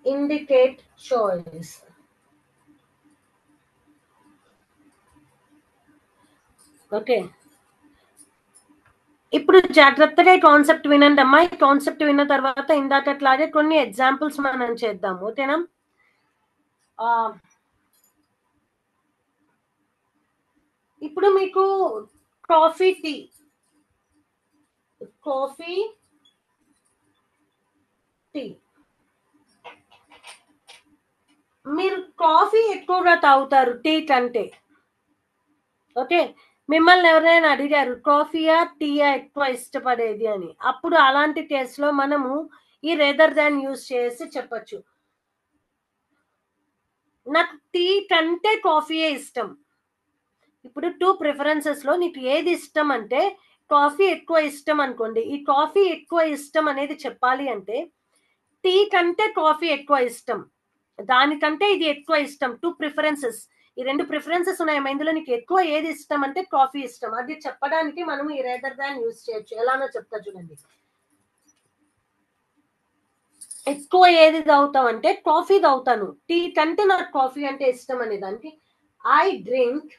indicate choice. Okay, ఇప్పుడు జాగ్రత్తగా ఈ కాన్సెప్ట్ వినండి అమ్మా. ఈ కాన్సెప్ట్ విన్న తర్వాత ఇందాకట్లాగే కొన్ని ఎగ్జాంపుల్స్ మనం చేద్దాం. ఓకేనా. ఇప్పుడు మీకు కాఫీ టీ మీరు కాఫీ ఎక్కువగా తాగుతారు టీ కంటే. ఓకే, మిమ్మల్ని ఎవరైనా అడిగారు కాఫీయా టీయా ఎక్కువ ఇష్టపడేది అని, అప్పుడు అలాంటి కేసులో మనము ఈ రేదర్ దాన్ యూజ్ చేసి చెప్పచ్చు, నాకు టీ కంటే కాఫీయే ఇష్టం. ఇప్పుడు టూ ప్రిఫరెన్సెస్ లో నీకు ఏది ఇష్టం అంటే కాఫీ ఎక్కువ ఇష్టం అనుకోండి. ఈ కాఫీ ఎక్కువ ఇష్టం అనేది చెప్పాలి అంటే టీ కంటే కాఫీ ఎక్కువ ఇష్టం, దానికంటే ఇది ఎక్కువ ఇష్టం. టూ ప్రిఫరెన్సెస్, ఈ రెండు ప్రిఫరెన్సెస్ ఉన్నాయి. ఇందులో నీకు ఎక్కువ ఏది ఇష్టం అంటే కాఫీ ఇష్టం. అది చెప్పడానికి మనం ఈ రేదర్ దాన్ యూజ్ చేయొచ్చు. ఎలానో చెప్తా చూడండి. ఎక్కువ ఏది తాగుతావు అంటే కాఫీ తాగుతాను, టీ కంటే నాకు కాఫీ అంటే ఇష్టం అనే దానికి I drink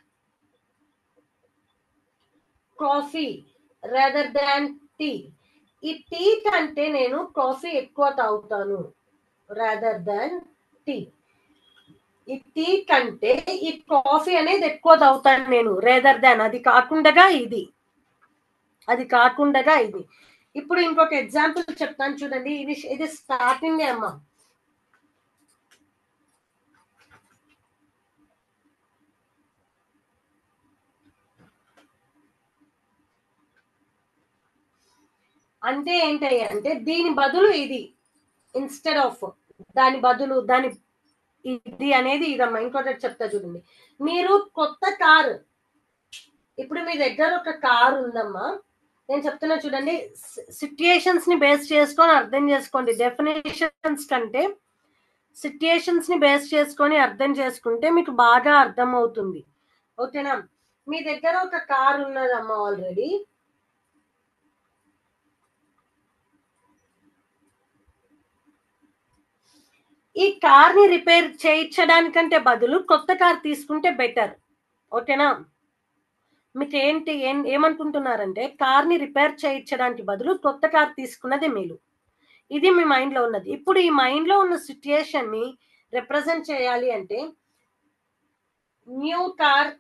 coffee rather than tea. ఈ టీ కంటే నేను కాఫీ ఎక్కువ తాగుతాను రాదర్ దాన్ టీ. ఈ టీ కంటే ఈ కాఫీ అనేది ఎక్కువ తాగుతాను నేను రేదర్ దాన్, అది కాకుండా ఇది, అది కాకుండా ఇది. ఇప్పుడు ఇంకొక ఎగ్జాంపుల్ చెప్తాను చూడండి. ఇది స్టార్టింగ్ అమ్మా. అంటే ఏంటి అంటే దీని బదులు ఇది, ఇన్స్టెడ్ ఆఫ్ దాని బదులు దాని ఇది అనేది ఇదమ్మా. ఇంకోటి చెప్తా చూడండి. మీరు కొత్త కారు ఇప్పుడు మీ దగ్గర ఒక కార్ ఉందమ్మా, నేను చెప్తున్నా చూడండి, సిట్యుయేషన్స్ ని బేస్ చేసుకొని అర్థం చేసుకోండి. డెఫినేషన్స్ కంటే సిట్యుయేషన్స్ ని బేస్ చేసుకొని అర్థం చేసుకుంటే మీకు బాగా అర్థం అవుతుంది. ఓకేనా? మీ దగ్గర ఒక కార్ ఉన్నదమ్మా ఆల్రెడీ. ఈ కార్ ని రిపేర్ చేయించడానికంటే బదులు కొత్త కార్ తీసుకుంటే బెటర్. ఓకేనా? మీకు ఏమనుకుంటున్నారంటే కార్ ని రిపేర్ చేయించడానికి బదులు కొత్త కార్ తీసుకున్నది మేలు. ఇది మీ మైండ్ లో ఉన్నది. ఇప్పుడు ఈ మైండ్ లో ఉన్న సిచ్యుయేషన్ ని రిప్రజెంట్ చేయాలి అంటే న్యూ కార్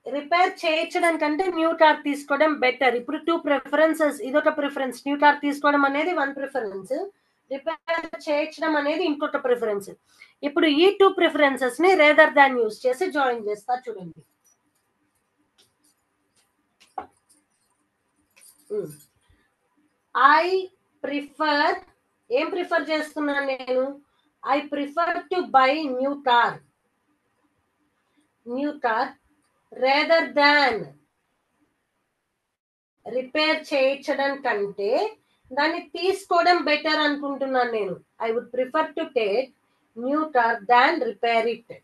రిపేర్ చేయించడానికంటే న్యూ కార్ తీసుకోవడం బెటర్. ఇప్పుడు 2 ప్రిఫరెన్సెస్, ఇదొక ప్రిఫరెన్స్. న్యూ కార్ తీసుకోవడం అనేది 1 ప్రిఫరెన్స్, రిపేర్ చేయించడం అనేది ఇంకొక ప్రిఫరెన్స్. ఇప్పుడు ఈ 2 ప్రిఫరెన్సెస్ ని రేదర్ దాన్ యూజ్ చేసి జాయిన్ చేస్తా చూడండి. ఐ ప్రిఫర్, ఏం ప్రిఫర్ చేస్తున్నాను నేను? I prefer to buy new car rather than repair చేయించడం కంటే దాన్ని తీసుకోవడం బెటర్ అనుకుంటున్నాను నేను. I would prefer to take new car than repair it.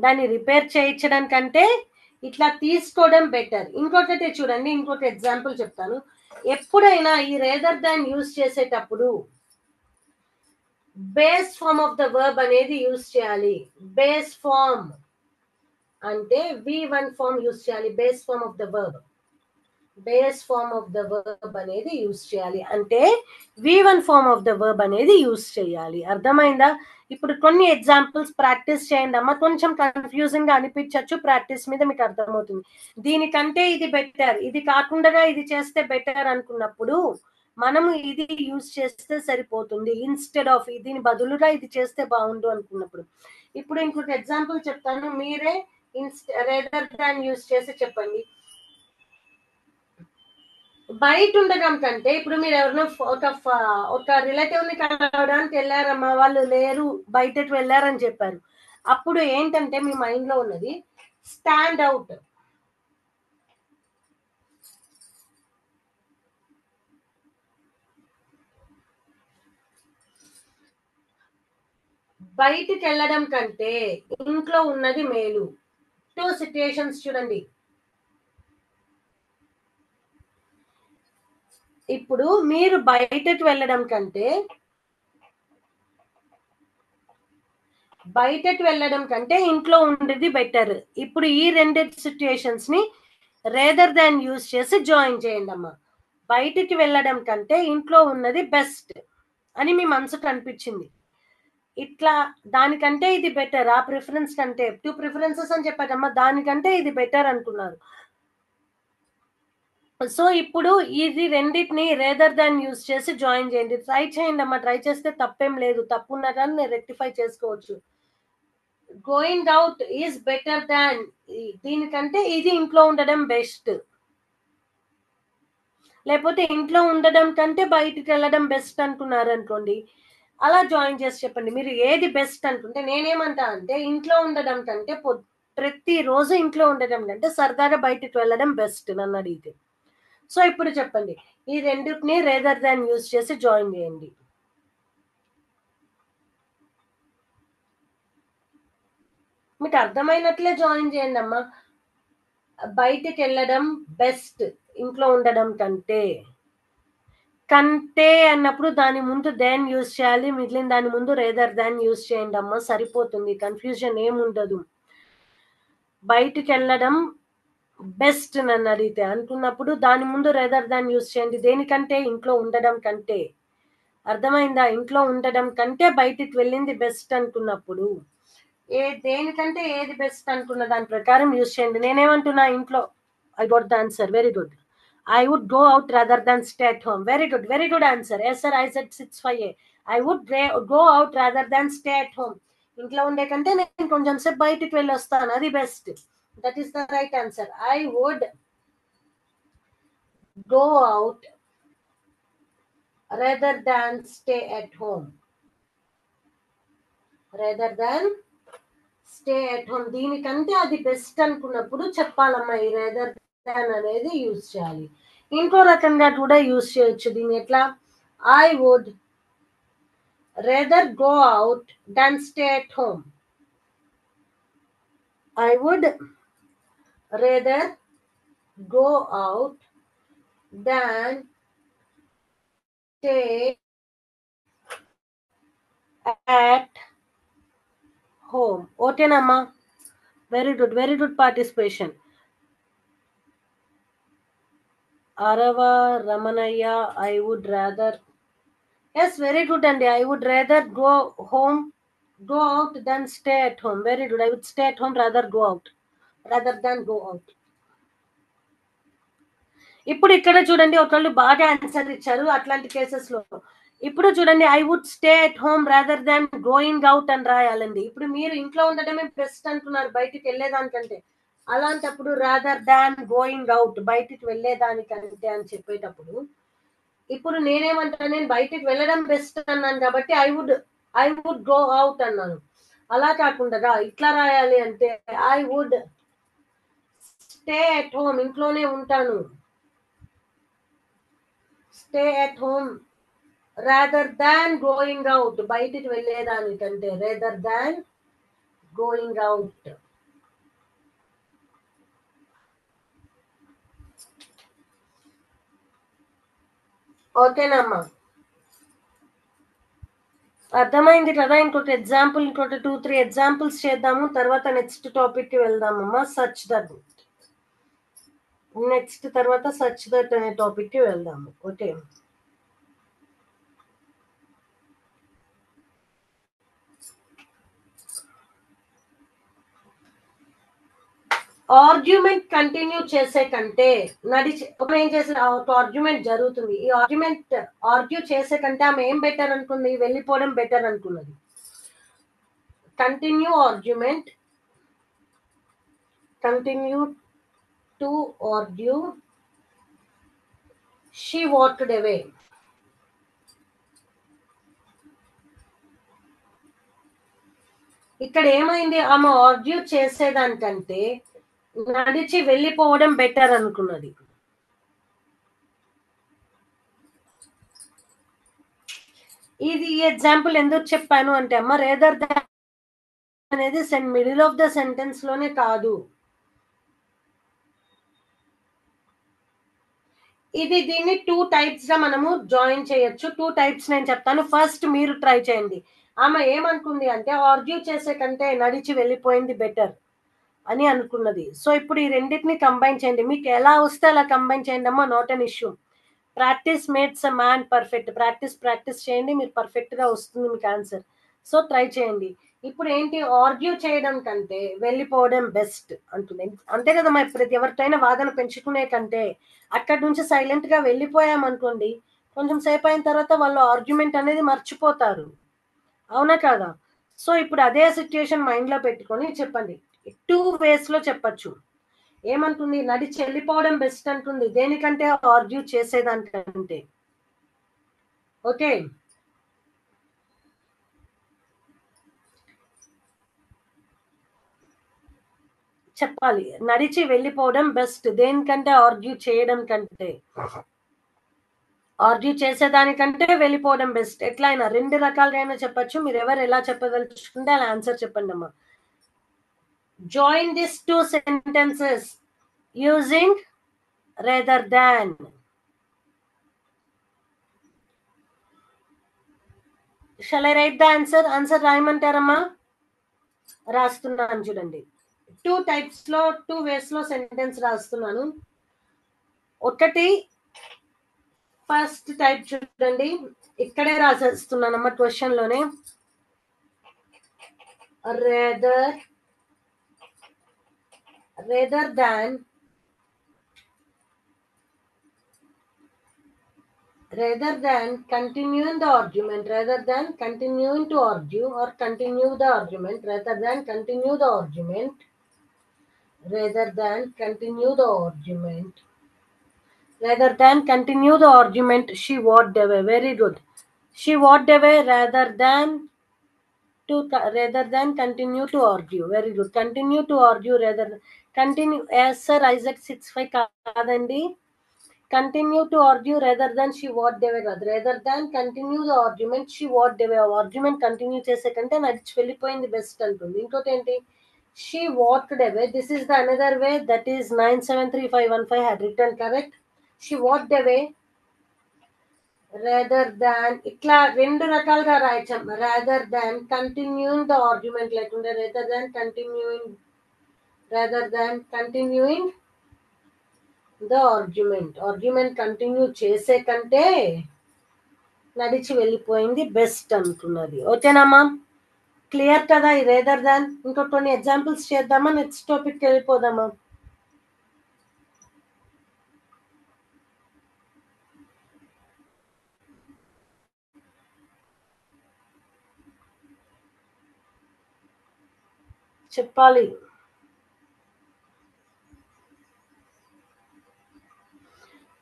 దాన్ని రిపేర్ చేయించడం కంటే ఇట్లా తీసుకోవడం బెటర్. ఇంకొకటి చూడండి, ఇంకొక ఎగ్జాంపుల్ చెప్తాను. ఎప్పుడైనా ఈ రేదర్ దాన్ యూజ్ చేసేటప్పుడు base form of the verb అనేది యూజ్ చేయాలి. బేస్ ఫార్మ్ అంటే V1 ఫార్మ్ యూజ్ చేయాలి. Base form of the verb అనేది యూజ్ చేయాలి. అంటే V1 form of the verb అనేది యూజ్ చేయాలి. అర్థమైందా? ఇప్పుడు కొన్ని ఎగ్జాంపుల్స్ ప్రాక్టీస్ చేయండి అమ్మా. కొంచెం కన్ఫ్యూజింగ్ గా అనిపించవచ్చు, ప్రాక్టీస్ మీద మీకు అర్థమవుతుంది. దీనికంటే ఇది బెటర్, ఇది కాకుండా ఇది చేస్తే బెటర్ అనుకున్నప్పుడు మనము ఇది యూజ్ చేస్తే సరిపోతుంది. ఇన్స్టెడ్ ఆఫ్ దీని బదులుగా ఇది చేస్తే బాగుండు అనుకున్నప్పుడు. ఇప్పుడు ఇంకొక ఎగ్జాంపుల్ చెప్తాను, మీరే రేదర్ దాన్ యూజ్ చేసి చెప్పండి. బయట ఉండడం కంటే, ఇప్పుడు మీరు ఎవరినో ఒక రిలేటివ్ ని కలవడానికి వెళ్ళారమ్మా, వాళ్ళు లేరు, బయటకు వెళ్ళారని చెప్పారు. అప్పుడు ఏంటంటే మీ మైండ్ లో ఉన్నది స్టాండ్ అవుట్. బయటికి వెళ్ళడం కంటే ఇంట్లో ఉన్నది మేలు. 2 సిచ్యుయేషన్స్ చూడండి. ఇప్పుడు మీరు బయటకు వెళ్ళడం కంటే ఇంట్లో ఉండేది బెటర్. ఇప్పుడు ఈ 2 సిచ్యుయేషన్స్ ని రేదర్ దాన్ యూజ్ చేసి జాయిన్ చేయండి అమ్మా. బయటికి వెళ్ళడం కంటే ఇంట్లో ఉన్నది బెస్ట్ అని మీ మనసుకు అనిపించింది. ఇట్లా దానికంటే ఇది బెటర్, ఆ ప్రిఫరెన్స్ కంటే 2 ప్రిఫరెన్సెస్ అని చెప్పారమ్మా, దానికంటే ఇది బెటర్ అంటున్నారు. సో ఇప్పుడు ఇది రెండింటిని రేదర్ దాన్ యూజ్ చేసి జాయిన్ చేయండి. ట్రై చేయండి అమ్మా. ట్రై చేస్తే తప్పేం లేదు, తప్పు ఉన్నా కానీ నేను రెక్టిఫై చేసుకోవచ్చు. Going out is better than, దీనికంటే ఇది ఇంట్లో ఉండడం బెస్ట్. లేకపోతే ఇంట్లో ఉండడం కంటే బయటికి వెళ్ళడం బెస్ట్ అంటున్నారు అనుకోండి, అలా జాయిన్ చేసి చెప్పండి. మీరు ఏది బెస్ట్ అనుకుంటే, నేనేమంటా అంటే ఇంట్లో ఉండడం కంటే ప్రతిరోజు ఇంట్లో ఉండడం కంటే సరదాగా బయటికి వెళ్ళడం బెస్ట్ నన్ను అడిగితే. సో ఇప్పుడు చెప్పండి, ఈ రెండింటిని రేదర్ దాన్ యూజ్ చేసి జాయిన్ చేయండి. మీకు అర్థమైనట్లే జాయిన్ చేయండి అమ్మా. బయటికి వెళ్ళడం బెస్ట్ ఇంట్లో ఉండడం కంటే అన్నప్పుడు దాని ముందు దెన్ యూజ్ చేయాలి, మిగిలిన దాని ముందు రేదర్ దాన్ యూజ్ చేయండి అమ్మా, సరిపోతుంది. కన్ఫ్యూజన్ ఏముండదు. బయటికి వెళ్ళడం బెస్ట్ నన్ను అడిగితే అనుకున్నప్పుడు దాని ముందు రేదర్ దాన్ యూజ్ చేయండి. దేనికంటే? ఇంట్లో ఉండడం కంటే. అర్థమైందా? ఇంట్లో ఉండడం కంటే బయటికి వెళ్ళింది బెస్ట్ అనుకున్నప్పుడు దేనికంటే ఏది బెస్ట్ అనుకున్న దాని ప్రకారం యూజ్ చేయండి. నేనేమంటున్నా, ఇంట్లో I got the answer, very good. I would go out rather than stay at home. Very good answer. Yes sir, I said 6-5. I would go out rather than stay at home. ఇంట్లో ఉండే కంటే నేను కొంచెం సేపు బయటికి వెళ్ళి వస్తాను, అది best. That is the right answer. I would go out rather than stay at home. Stay at home, దీనికంటే అది బెస్ట్ అనుకున్నప్పుడు చెప్పాలమ్మా ఈ రేదర్ దాన్ అనేది యూజ్ చేయాలి. ఇంకో రకంగా కూడా యూజ్ చేయొచ్చు దీన్ని. ఎట్లా? I would rather go out than stay at home. ఐ వుడ్ రేదర్ go out than stay at home. ఓకేనమ్మా? Very good participation. Arava Ramanaiah, I would rather. Yes, very good అండి. I would rather go out then stay at home. Very good. I would stay at home rather than go out. ఇప్పుడు ఇక్కడ చూడండి, ఒకళ్ళు బాగా answer ఇచ్చారు అట్లాంటి cases లో. ఇప్పుడు చూడండి, I would stay at home rather than going out అని రాయాలండి. ఇప్పుడు మీరు ఇంట్లో ఉండటమే బెస్ట్ అంటున్నారు బయటికి వెళ్ళేదానికంటే. అలాంటప్పుడు రాదర్ దాన్ గోయింగ్ అవుట్, బయటికి వెళ్ళేదానికంటే అని చెప్పేటప్పుడు ఇప్పుడు నేనేమంటాను, నేను బయటికి వెళ్ళడం బెస్ట్ అన్నాను కాబట్టి ఐ వుడ్ గో అవుట్ అన్నాను. అలా కాకుండా ఇట్లా రాయాలి అంటే I would stay at home, ఇంట్లోనే ఉంటాను. Stay at home rather than going out, బయటికి వెళ్ళేదానికంటే రాదర్ దాన్ గోయింగ్ అవుట్. ఓకేనమ్మా? అర్థమైంది కదా? ఇంకొక ఎగ్జాంపుల్, ఇంకొక 2-3 ఎగ్జాంపుల్స్ చేద్దాము, తర్వాత నెక్స్ట్ టాపిక్ కి వెళ్దామమ్మా. సచ్ దట్ నెక్స్ట్ తర్వాత సచ్ దట్ అనే టాపిక్ కి వెళ్దాము. ఓకే. ఆర్గ్యుమెంట్ కంటిన్యూ చేసే కంటే ఏం చేసే ఆర్గ్యుమెంట్ జరుగుతుంది. ఈ ఆర్గ్యూ చేసే కంటే ఆమె ఏం బెటర్ అనుకుంది? వెళ్ళిపోవడం బెటర్ అనుకున్నది. Continue to argue, she walked away. ఇక్కడ ఏమైంది? ఆమె ఆర్గ్యూ చేసేదానికంటే నడిచి వెళ్ళిపోవడం బెటర్ అనుకున్నది. ఇది ఎగ్జాంపుల్ ఎందుకు చెప్పాను అంటే అమ్మ, రేదర్ దాన్ అనేది మిడిల్ ఆఫ్ ద సెంటెన్స్ లోనే కాదు, దీన్ని 2 టైప్స్ గా మనము జాయిన్ చేయొచ్చు. 2 టైప్స్ నేను చెప్తాను, ఫస్ట్ మీరు ట్రై చేయండి. ఆమె ఏమనుకుంది అంటే ఆర్గ్యూ చేసే కంటే నడిచి వెళ్ళిపోయింది బెటర్ అని అనుకున్నది. సో ఇప్పుడు ఈ రెండింటిని కంబైన్ చేయండి. మీకు ఎలా వస్తే అలా కంబైన్ చేయండి అమ్మా, not an issue. Practice makes a man perfect. Practice చేయండి, మీరు పర్ఫెక్ట్ గా వస్తుంది మీకు ఆన్సర్. సో ట్రై చేయండి. ఇప్పుడు ఏంటి? ఆర్గ్యూ చేయడం కంటే వెళ్ళిపోవడం బెస్ట్ అంటుంది. అంతే కదా మరి, ప్రతి ఎవరితోనైనా వాదన పెంచుకునే కంటే అక్కడి నుంచి సైలెంట్ గా వెళ్ళిపోయామనుకోండి, కొంచెం సేపు అయిన తర్వాత వాళ్ళు ఆర్గ్యుమెంట్ అనేది మర్చిపోతారు. అవునా కాదా? సో ఇప్పుడు అదే సిచ్యుయేషన్ మైండ్ లో పెట్టుకొని చెప్పండి. 2 వేస్ లో చెప్పచ్చు. ఏమంటుంది? నడిచి వెళ్ళిపోవడం బెస్ట్ అంటుంది, దేనికంటే ఆర్గ్యూ చేసేదానికంటే. ఓకే, చెప్పాలి. నడిచి వెళ్ళిపోవడం బెస్ట్ దేనికంటే? ఆర్గ్యూ చేయడం కంటే. ఆర్గ్యూ చేసేదానికంటే వెళ్ళిపోవడం బెస్ట్. ఎట్లయినా 2 రకాలుగా అయినా చెప్పచ్చు. మీరు ఎవరు ఎలా చెప్పదలుచుకుంటే అలా ఆన్సర్ చెప్పండి అమ్మా. Join this 2 sentences using rather than. Shall I write the answer? Answer రాయమంటారమ్మా? రాస్తున్నాను చూడండి. 2 టైప్స్ లో 2 వేస్ లో సెంటెన్స్ రాస్తున్నాను. ఒకటి ఫస్ట్ టైప్ చూడండి, ఇక్కడే రాసేస్తున్నానమ్మా క్వశ్చన్ లోనే. rather than continuing the argument, rather than continuing to argue or continue the argument, rather than continue the argument, rather than continue the argument, rather than continue the argument, she walked away. Very good. She walked away rather than rather than continue to argue. Very good. Continue to argue rather than continue. Yes, sir. Isaac 65 కాదండి. Continue to argue rather than she walked away కాదు. Rather than continue the argument, she walked away. Argument continue చేసే కంటే నడిచి వెళ్ళిపోయింది best అంటుంది. ఇంకోటి ఏంటి? She walked away. This is the another way. That is 973515 had written correct. She walked away rather than ఇట్లా రెండు రకాలుగా రాయటం. Rather than continuing the argument లేకుండా rather than continuing the argument continue చేసే కంటే నడిచి వెళ్ళిపోయింది బెస్ట్ అంటున్నది. ఓకేనామా? క్లియర్ కదా ఈ రేదర్ దాన్? ఇంకో కొన్ని ఎగ్జాంపుల్స్ చేద్దామా? నెక్స్ట్ టాపిక్ వెళ్ళిపోదామా? చెప్పాలి.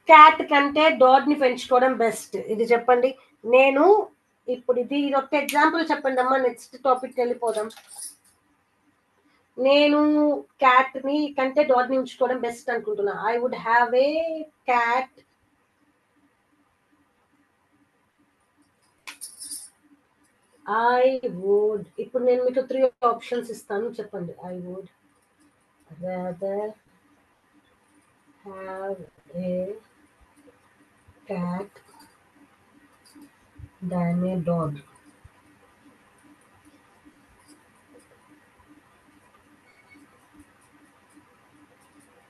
క్యాట్ కంటే డాగ్ ని పెంచుకోవడం బెస్ట్. ఇది చెప్పండి. నేను ఇప్పుడు ఇది ఒక ఎగ్జాంపుల్ చెప్పండి అమ్మా. నెక్స్ట్ టాపిక్ వెళ్ళిపోదాం. నేను క్యాట్ ని కంటే డాగ్ ని ఉంచుకోవడం బెస్ట్ అనుకుంటున్నా. I would have a cat ఇప్పుడు నేను మీకు 3 ఆప్షన్స్ ఇస్తాను, చెప్పండి. I would rather have a cat than a dog.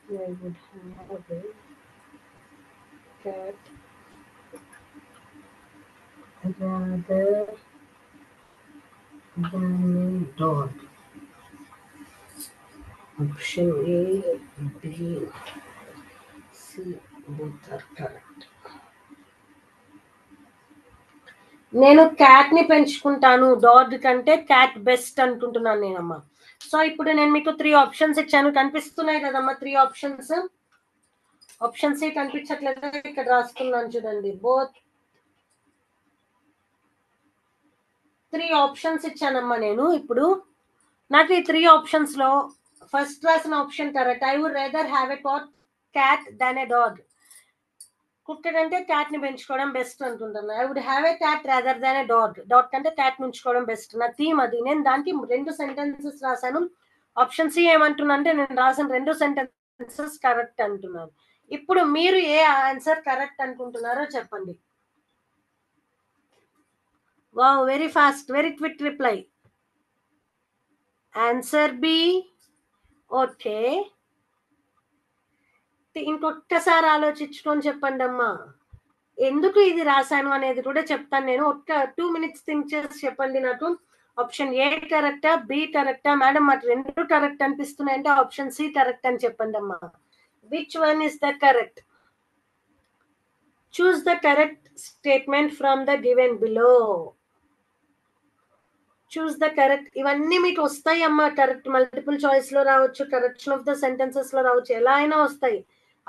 I would have a cat rather than a dog. Option A, B, C, both are correct. నేను cat ని పెంచుకుంటాను, dog కంటే cat best అనుకుంటున్నాను నేనమ్మా. సో ఇప్పుడు నేను మీకు 3 ఆప్షన్స్ ఇచ్చాను. కనిపిస్తున్నాయి కదమ్మా 3 ఆప్షన్స్. ఆప్షన్ సి కనిపించట్లేదు, ఇక్కడ రాసుకున్నాను చూడండి. బోత్ 3 ఆప్షన్స్ ఇచ్చానమ్మా నేను. ఇప్పుడు నాకు ఈ 3 ఆప్షన్స్ లో ఫస్ట్ రాసిన option correct. I would rather have a cat than a dog. కుక్క కంటే క్యాట్ ని పెంచుకోవడం బెస్ట్ అనుకుంటున్నాను. I would have a cat rather than a dog కంటే క్యాట్ ఉంచుకోవడం బెస్ట్. నా థీమ్ అది. నేను దానికి 2 సెంటెన్సెస్ రాశాను. ఆప్షన్ సి ఏమంటున్నా అంటే నేను రాసిన 2 సెంటెన్సెస్ కరెక్ట్ అంటున్నాను. ఇప్పుడు మీరు ఏ ఆన్సర్ కరెక్ట్ అనుకుంటున్నారో చెప్పండి. Wow, very fast, very quick reply. Answer B. Okay, ఇంకొకసారి ఆలోచించుకొని చెప్పండి అమ్మా. ఎందుకు ఇది రాశాను అనేది కూడా చెప్తాను నేను. ఒక్క 2 minutes థింక్ చేసి చెప్పండి నాకు. ఆప్షన్ ఏ కరెక్టా, బి కరెక్టా? మేడం మాకు 2 కరెక్ట్ అనిపిస్తున్నాయి అంటే ఆప్షన్ సి కరెక్ట్ అని చెప్పండి అమ్మా. Which one is the correct? Choose the correct statement from the given below. Choose the correct. ఇవన్నీ మీకు వస్తాయి అమ్మా. కరెక్ట్ మల్టిపుల్ చాయిస్ లో రావచ్చు, కరెక్షన్ ఆఫ్ ద సెంటెన్సెస్ లో రావచ్చు, ఎలా అయినా వస్తాయి.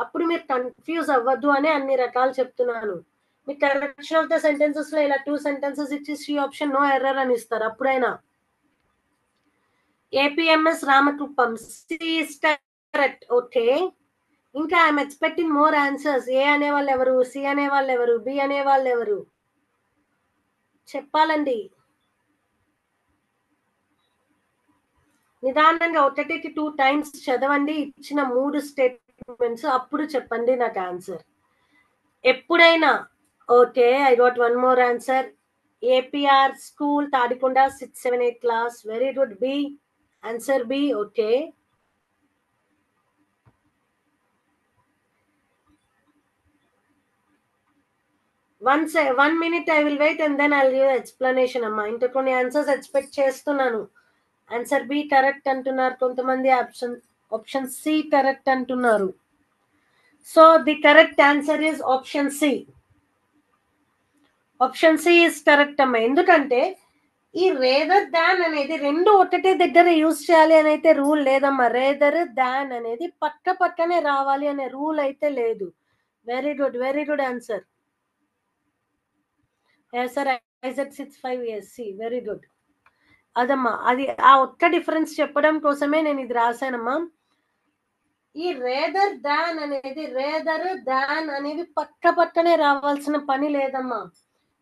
అప్పుడు మీరు కన్ఫ్యూజ్ అవ్వద్దు అని అన్ని రకాలు చెప్తున్నాను. మీకు కరెక్షన్ ఆఫ్ ద సెంటెన్సెస్ లో ఇలా 2 sentences ఇచ్చి సి ఆప్షన్ నో ఎర్రర్ అని ఇస్తారు. అప్పుడైనా APMS Ramakuppam C is correct. Okay, ఇంకా I'm expecting more answers. A అనే వాళ్ళు ఎవరు, సి అనే వాళ్ళు ఎవరు, బి అనే వాళ్ళు ఎవరు చెప్పాలండి. నిదానంగా 1కి 2 times చదవండి ఇచ్చిన 3 స్టేట్మెంట్స్, అప్పుడు చెప్పండి నాకు ఆన్సర్. ఎప్పుడైనా okay, I got 1 more answer. APR school Tadikonda 678 class. Very good. B, answer B. Okay, one minute I will wait and then I'll give explanation అమ్మా. ఇంకా కొన్ని ఆన్సర్స్ ఎక్స్పెక్ట్ చేస్తున్నాను. ఆన్సర్ బి కరెక్ట్ అంటున్నారు కొంతమంది. ఆప్షన్ సి కరెక్ట్ అంటున్నారు. So the correct answer is option C. Option C is correct అమ్మా. ఎందుకంటే ఈ రేదర్ దాన్ అనేది 2 ఒకటే దగ్గర యూజ్ చేయాలి అని అయితే రూల్ లేదమ్మా. రేదర్ దాన్ అనేది పక్కనే రావాలి అనే రూల్ అయితే లేదు. Very good, very good answer. Sir Isaac 65 yes, see, very good. అదమ్మా, అది ఆ ఒక్క డిఫరెన్స్ చెప్పడం కోసమే నేను ఇది రాశానమ్మా. ఈ రేదర్ దాన్ అనేది పక్క పక్కనే రావాల్సిన పని లేదమ్మా.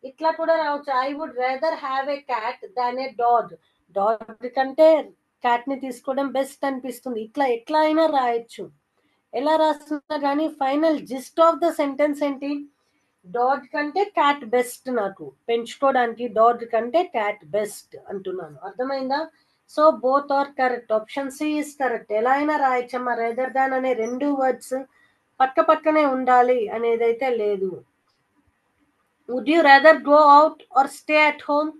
ఇట్లా కూడా రావచ్చు. I would rather have a cat than a dog. Dog కంటే క్యాట్ ని తీసుకోవడం బెస్ట్ అనిపిస్తుంది. ఇట్లా ఎట్లా అయినా రాయొచ్చు. ఎలా రాస్తున్నా కానీ final gist of the sentence ఏంటి? డాగ్ కంటే క్యాట్ బెస్ట్, నాకు పెంచుకోవడానికి డాగ్ కంటే క్యాట్ బెస్ట్ అంటున్నాను. అర్థమైందా? So both are correct. Option C is correct. ఎలా అయినా రాయొచ్చమ్మా. రేదర్ దాన్ అనే రెండు వర్డ్స్ పక్క పక్కనే ఉండాలి అనేదైతే లేదు. Would you rather go out or stay at home?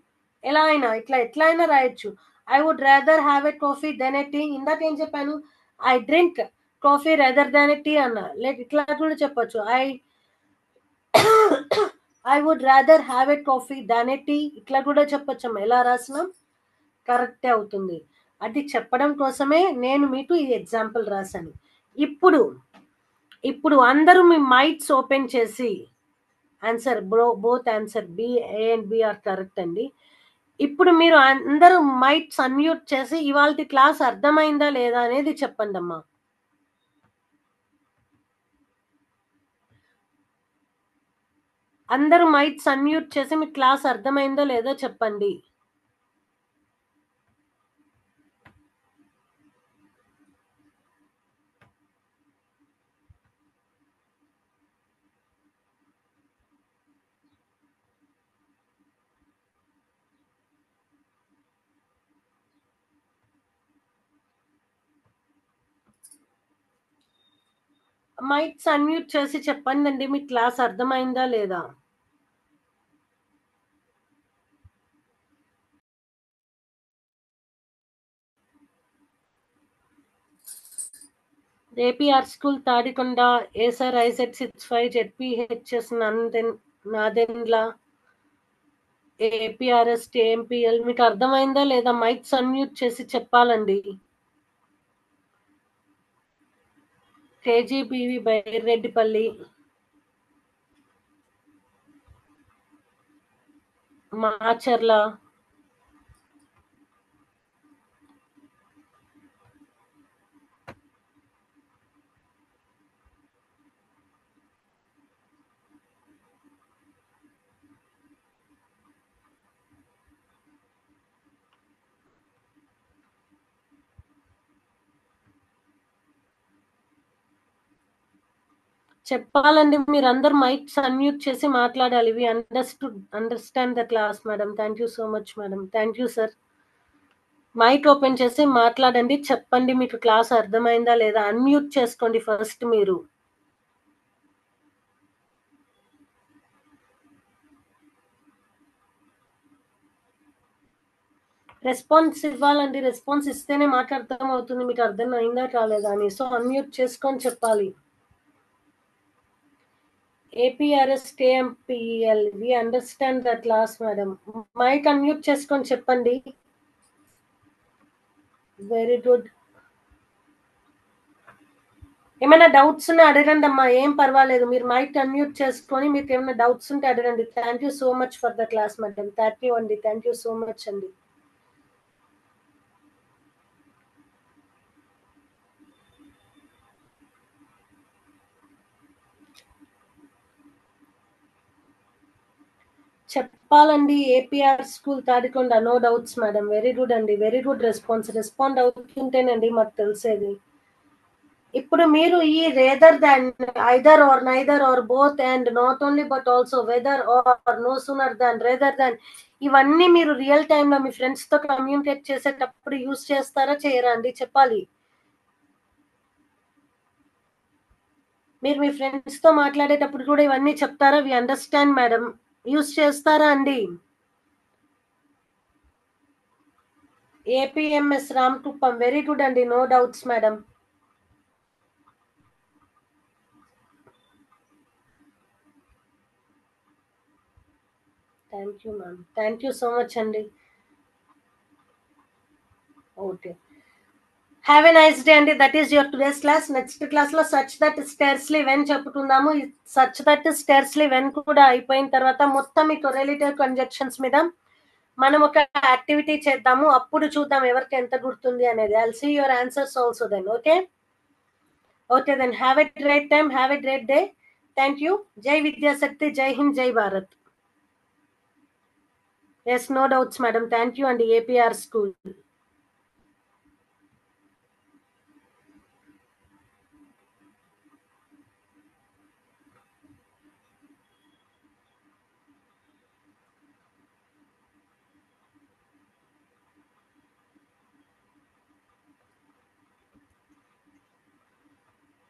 ఎలా అయినా ఎట్లా అయినా రాయొచ్చు. I would rather have a coffee then a tea. ఇందాక ఏం చెప్పాను? I drink coffee rather than a tea అన్న. లేక ఇట్లా కూడా చెప్పొచ్చు. I would rather have a coffee than a tea. ఇట్లా కూడా చెప్పొచ్చమ్మా. ఎలా రాసినా కరెక్టే అవుతుంది. అది చెప్పడం కోసమే నేను మీకు ఈ ఎగ్జాంపుల్ రాశాను. ఇప్పుడు అందరూ మీ మైట్స్ ఓపెన్ చేసి answer both answer B, A and B are correct అండి. ఇప్పుడు మీరు అందరూ మైట్స్ అన్మ్యూట్ చేసి ఇవాళ క్లాస్ అర్థమైందా లేదా అనేది చెప్పండి అమ్మా. అందరూ మైట్స్ అన్మ్యూట్ చేసి మీ క్లాస్ అర్థమైందో లేదో చెప్పండి. మైట్స్ అన్మ్యూట్ చేసి చెప్పండి అండి, మీ క్లాస్ అర్థమైందా లేదా. APR school Tadikonda, Acer ICET 65, ZPHS Nadendla, APRS TMPL. మీకు అర్థమైందా లేదా? మైక్స్ అన్మ్యూట్ చేసి చెప్పాలండి. కేజీబీవి బైరెడ్డిపల్లి, మాచర్ల, చెప్పాలండి. మీరు అందరు మైక్స్ అన్మ్యూట్ చేసి మాట్లాడాలి. We understand the class madam. Thank you so much madam. Thank you sir. Mic open చేసి మాట్లాడండి. చెప్పండి మీకు క్లాస్ అర్థమైందా లేదా. అన్మ్యూట్ చేసుకోండి ఫస్ట్ మీరు. రెస్పాన్స్ ఇవ్వాలండి. రెస్పాన్స్ ఇస్తేనే మాకు అర్థం అవుతుంది మీకు అర్థం అయిందా కాలేదా అని. సో అన్మ్యూట్ చేసుకొని చెప్పాలి. APRS KMPL, we understand the class madam. Mic unmute చేసుకొని చెప్పండి. Very good. ఏమైనా డౌట్స్ ఉన్నా అడగండి అమ్మా. ఏం పర్వాలేదు. మీరు మైక్ అన్మ్యూట్ చేసుకొని మీకు ఏమైనా డౌట్స్ ఉంటే అడగండి. Thank you so much for the class madam. Thank you అండి. థ్యాంక్ యూ సో మచ్ అండి. చెప్పాలండి. APR school Tadikonda, no doubts madam. Very good అండి. Very good response. రెస్పాండ్ అవుతుంటేనండి మాకు తెలిసేది. ఇప్పుడు మీరు ఈ rather than, either or, neither or, both and, not only but also, whether or, no sooner than, rather than, ఇవన్నీ మీరు రియల్ టైమ్ లో మీ ఫ్రెండ్స్ తో కమ్యూనికేట్ చేసేటప్పుడు యూజ్ చేస్తారా చేయరా అండి? చెప్పాలి. మీరు మీ ఫ్రెండ్స్ తో మాట్లాడేటప్పుడు కూడా ఇవన్నీ చెప్తారా? We understand madam. యూజ్ చేస్తారా అండి? ఏపీఎంఎస్ రామకుప్పం, వెరీ గుడ్ అండి. No doubts madam. Thank you ma'am. Thank you so much అండి. Okay. Have a nice day అండి. That is your today's class. Next class లో సచ్ దట్ స్టేర్స్లీ వెన్ చెప్పుకుందాము. Such that scarcely when కూడా అయిపోయిన తర్వాత మొత్తం ఈ కొరెలేటివ్ కంజంక్షన్స్ మీద మనం ఒక యాక్టివిటీ చేద్దాము, అప్పుడు చూద్దాం ఎవరికి ఎంత గుర్తుంది అనేది. I'll see your answers also then. Okay okay then, have a great time, have a great day. Thank you. జై విద్యాశక్తి, జై హింద్, జై Bharat. Yes, no doubts madam. Thank you అండి, ఏపీఆర్ స్కూల్.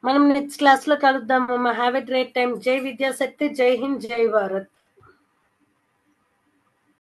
మనం నెక్స్ట్ క్లాస్ లో కలుద్దాం అమ్మా. Have a great time. జై విద్యాశక్తి, జై హింద్, జై భారత్.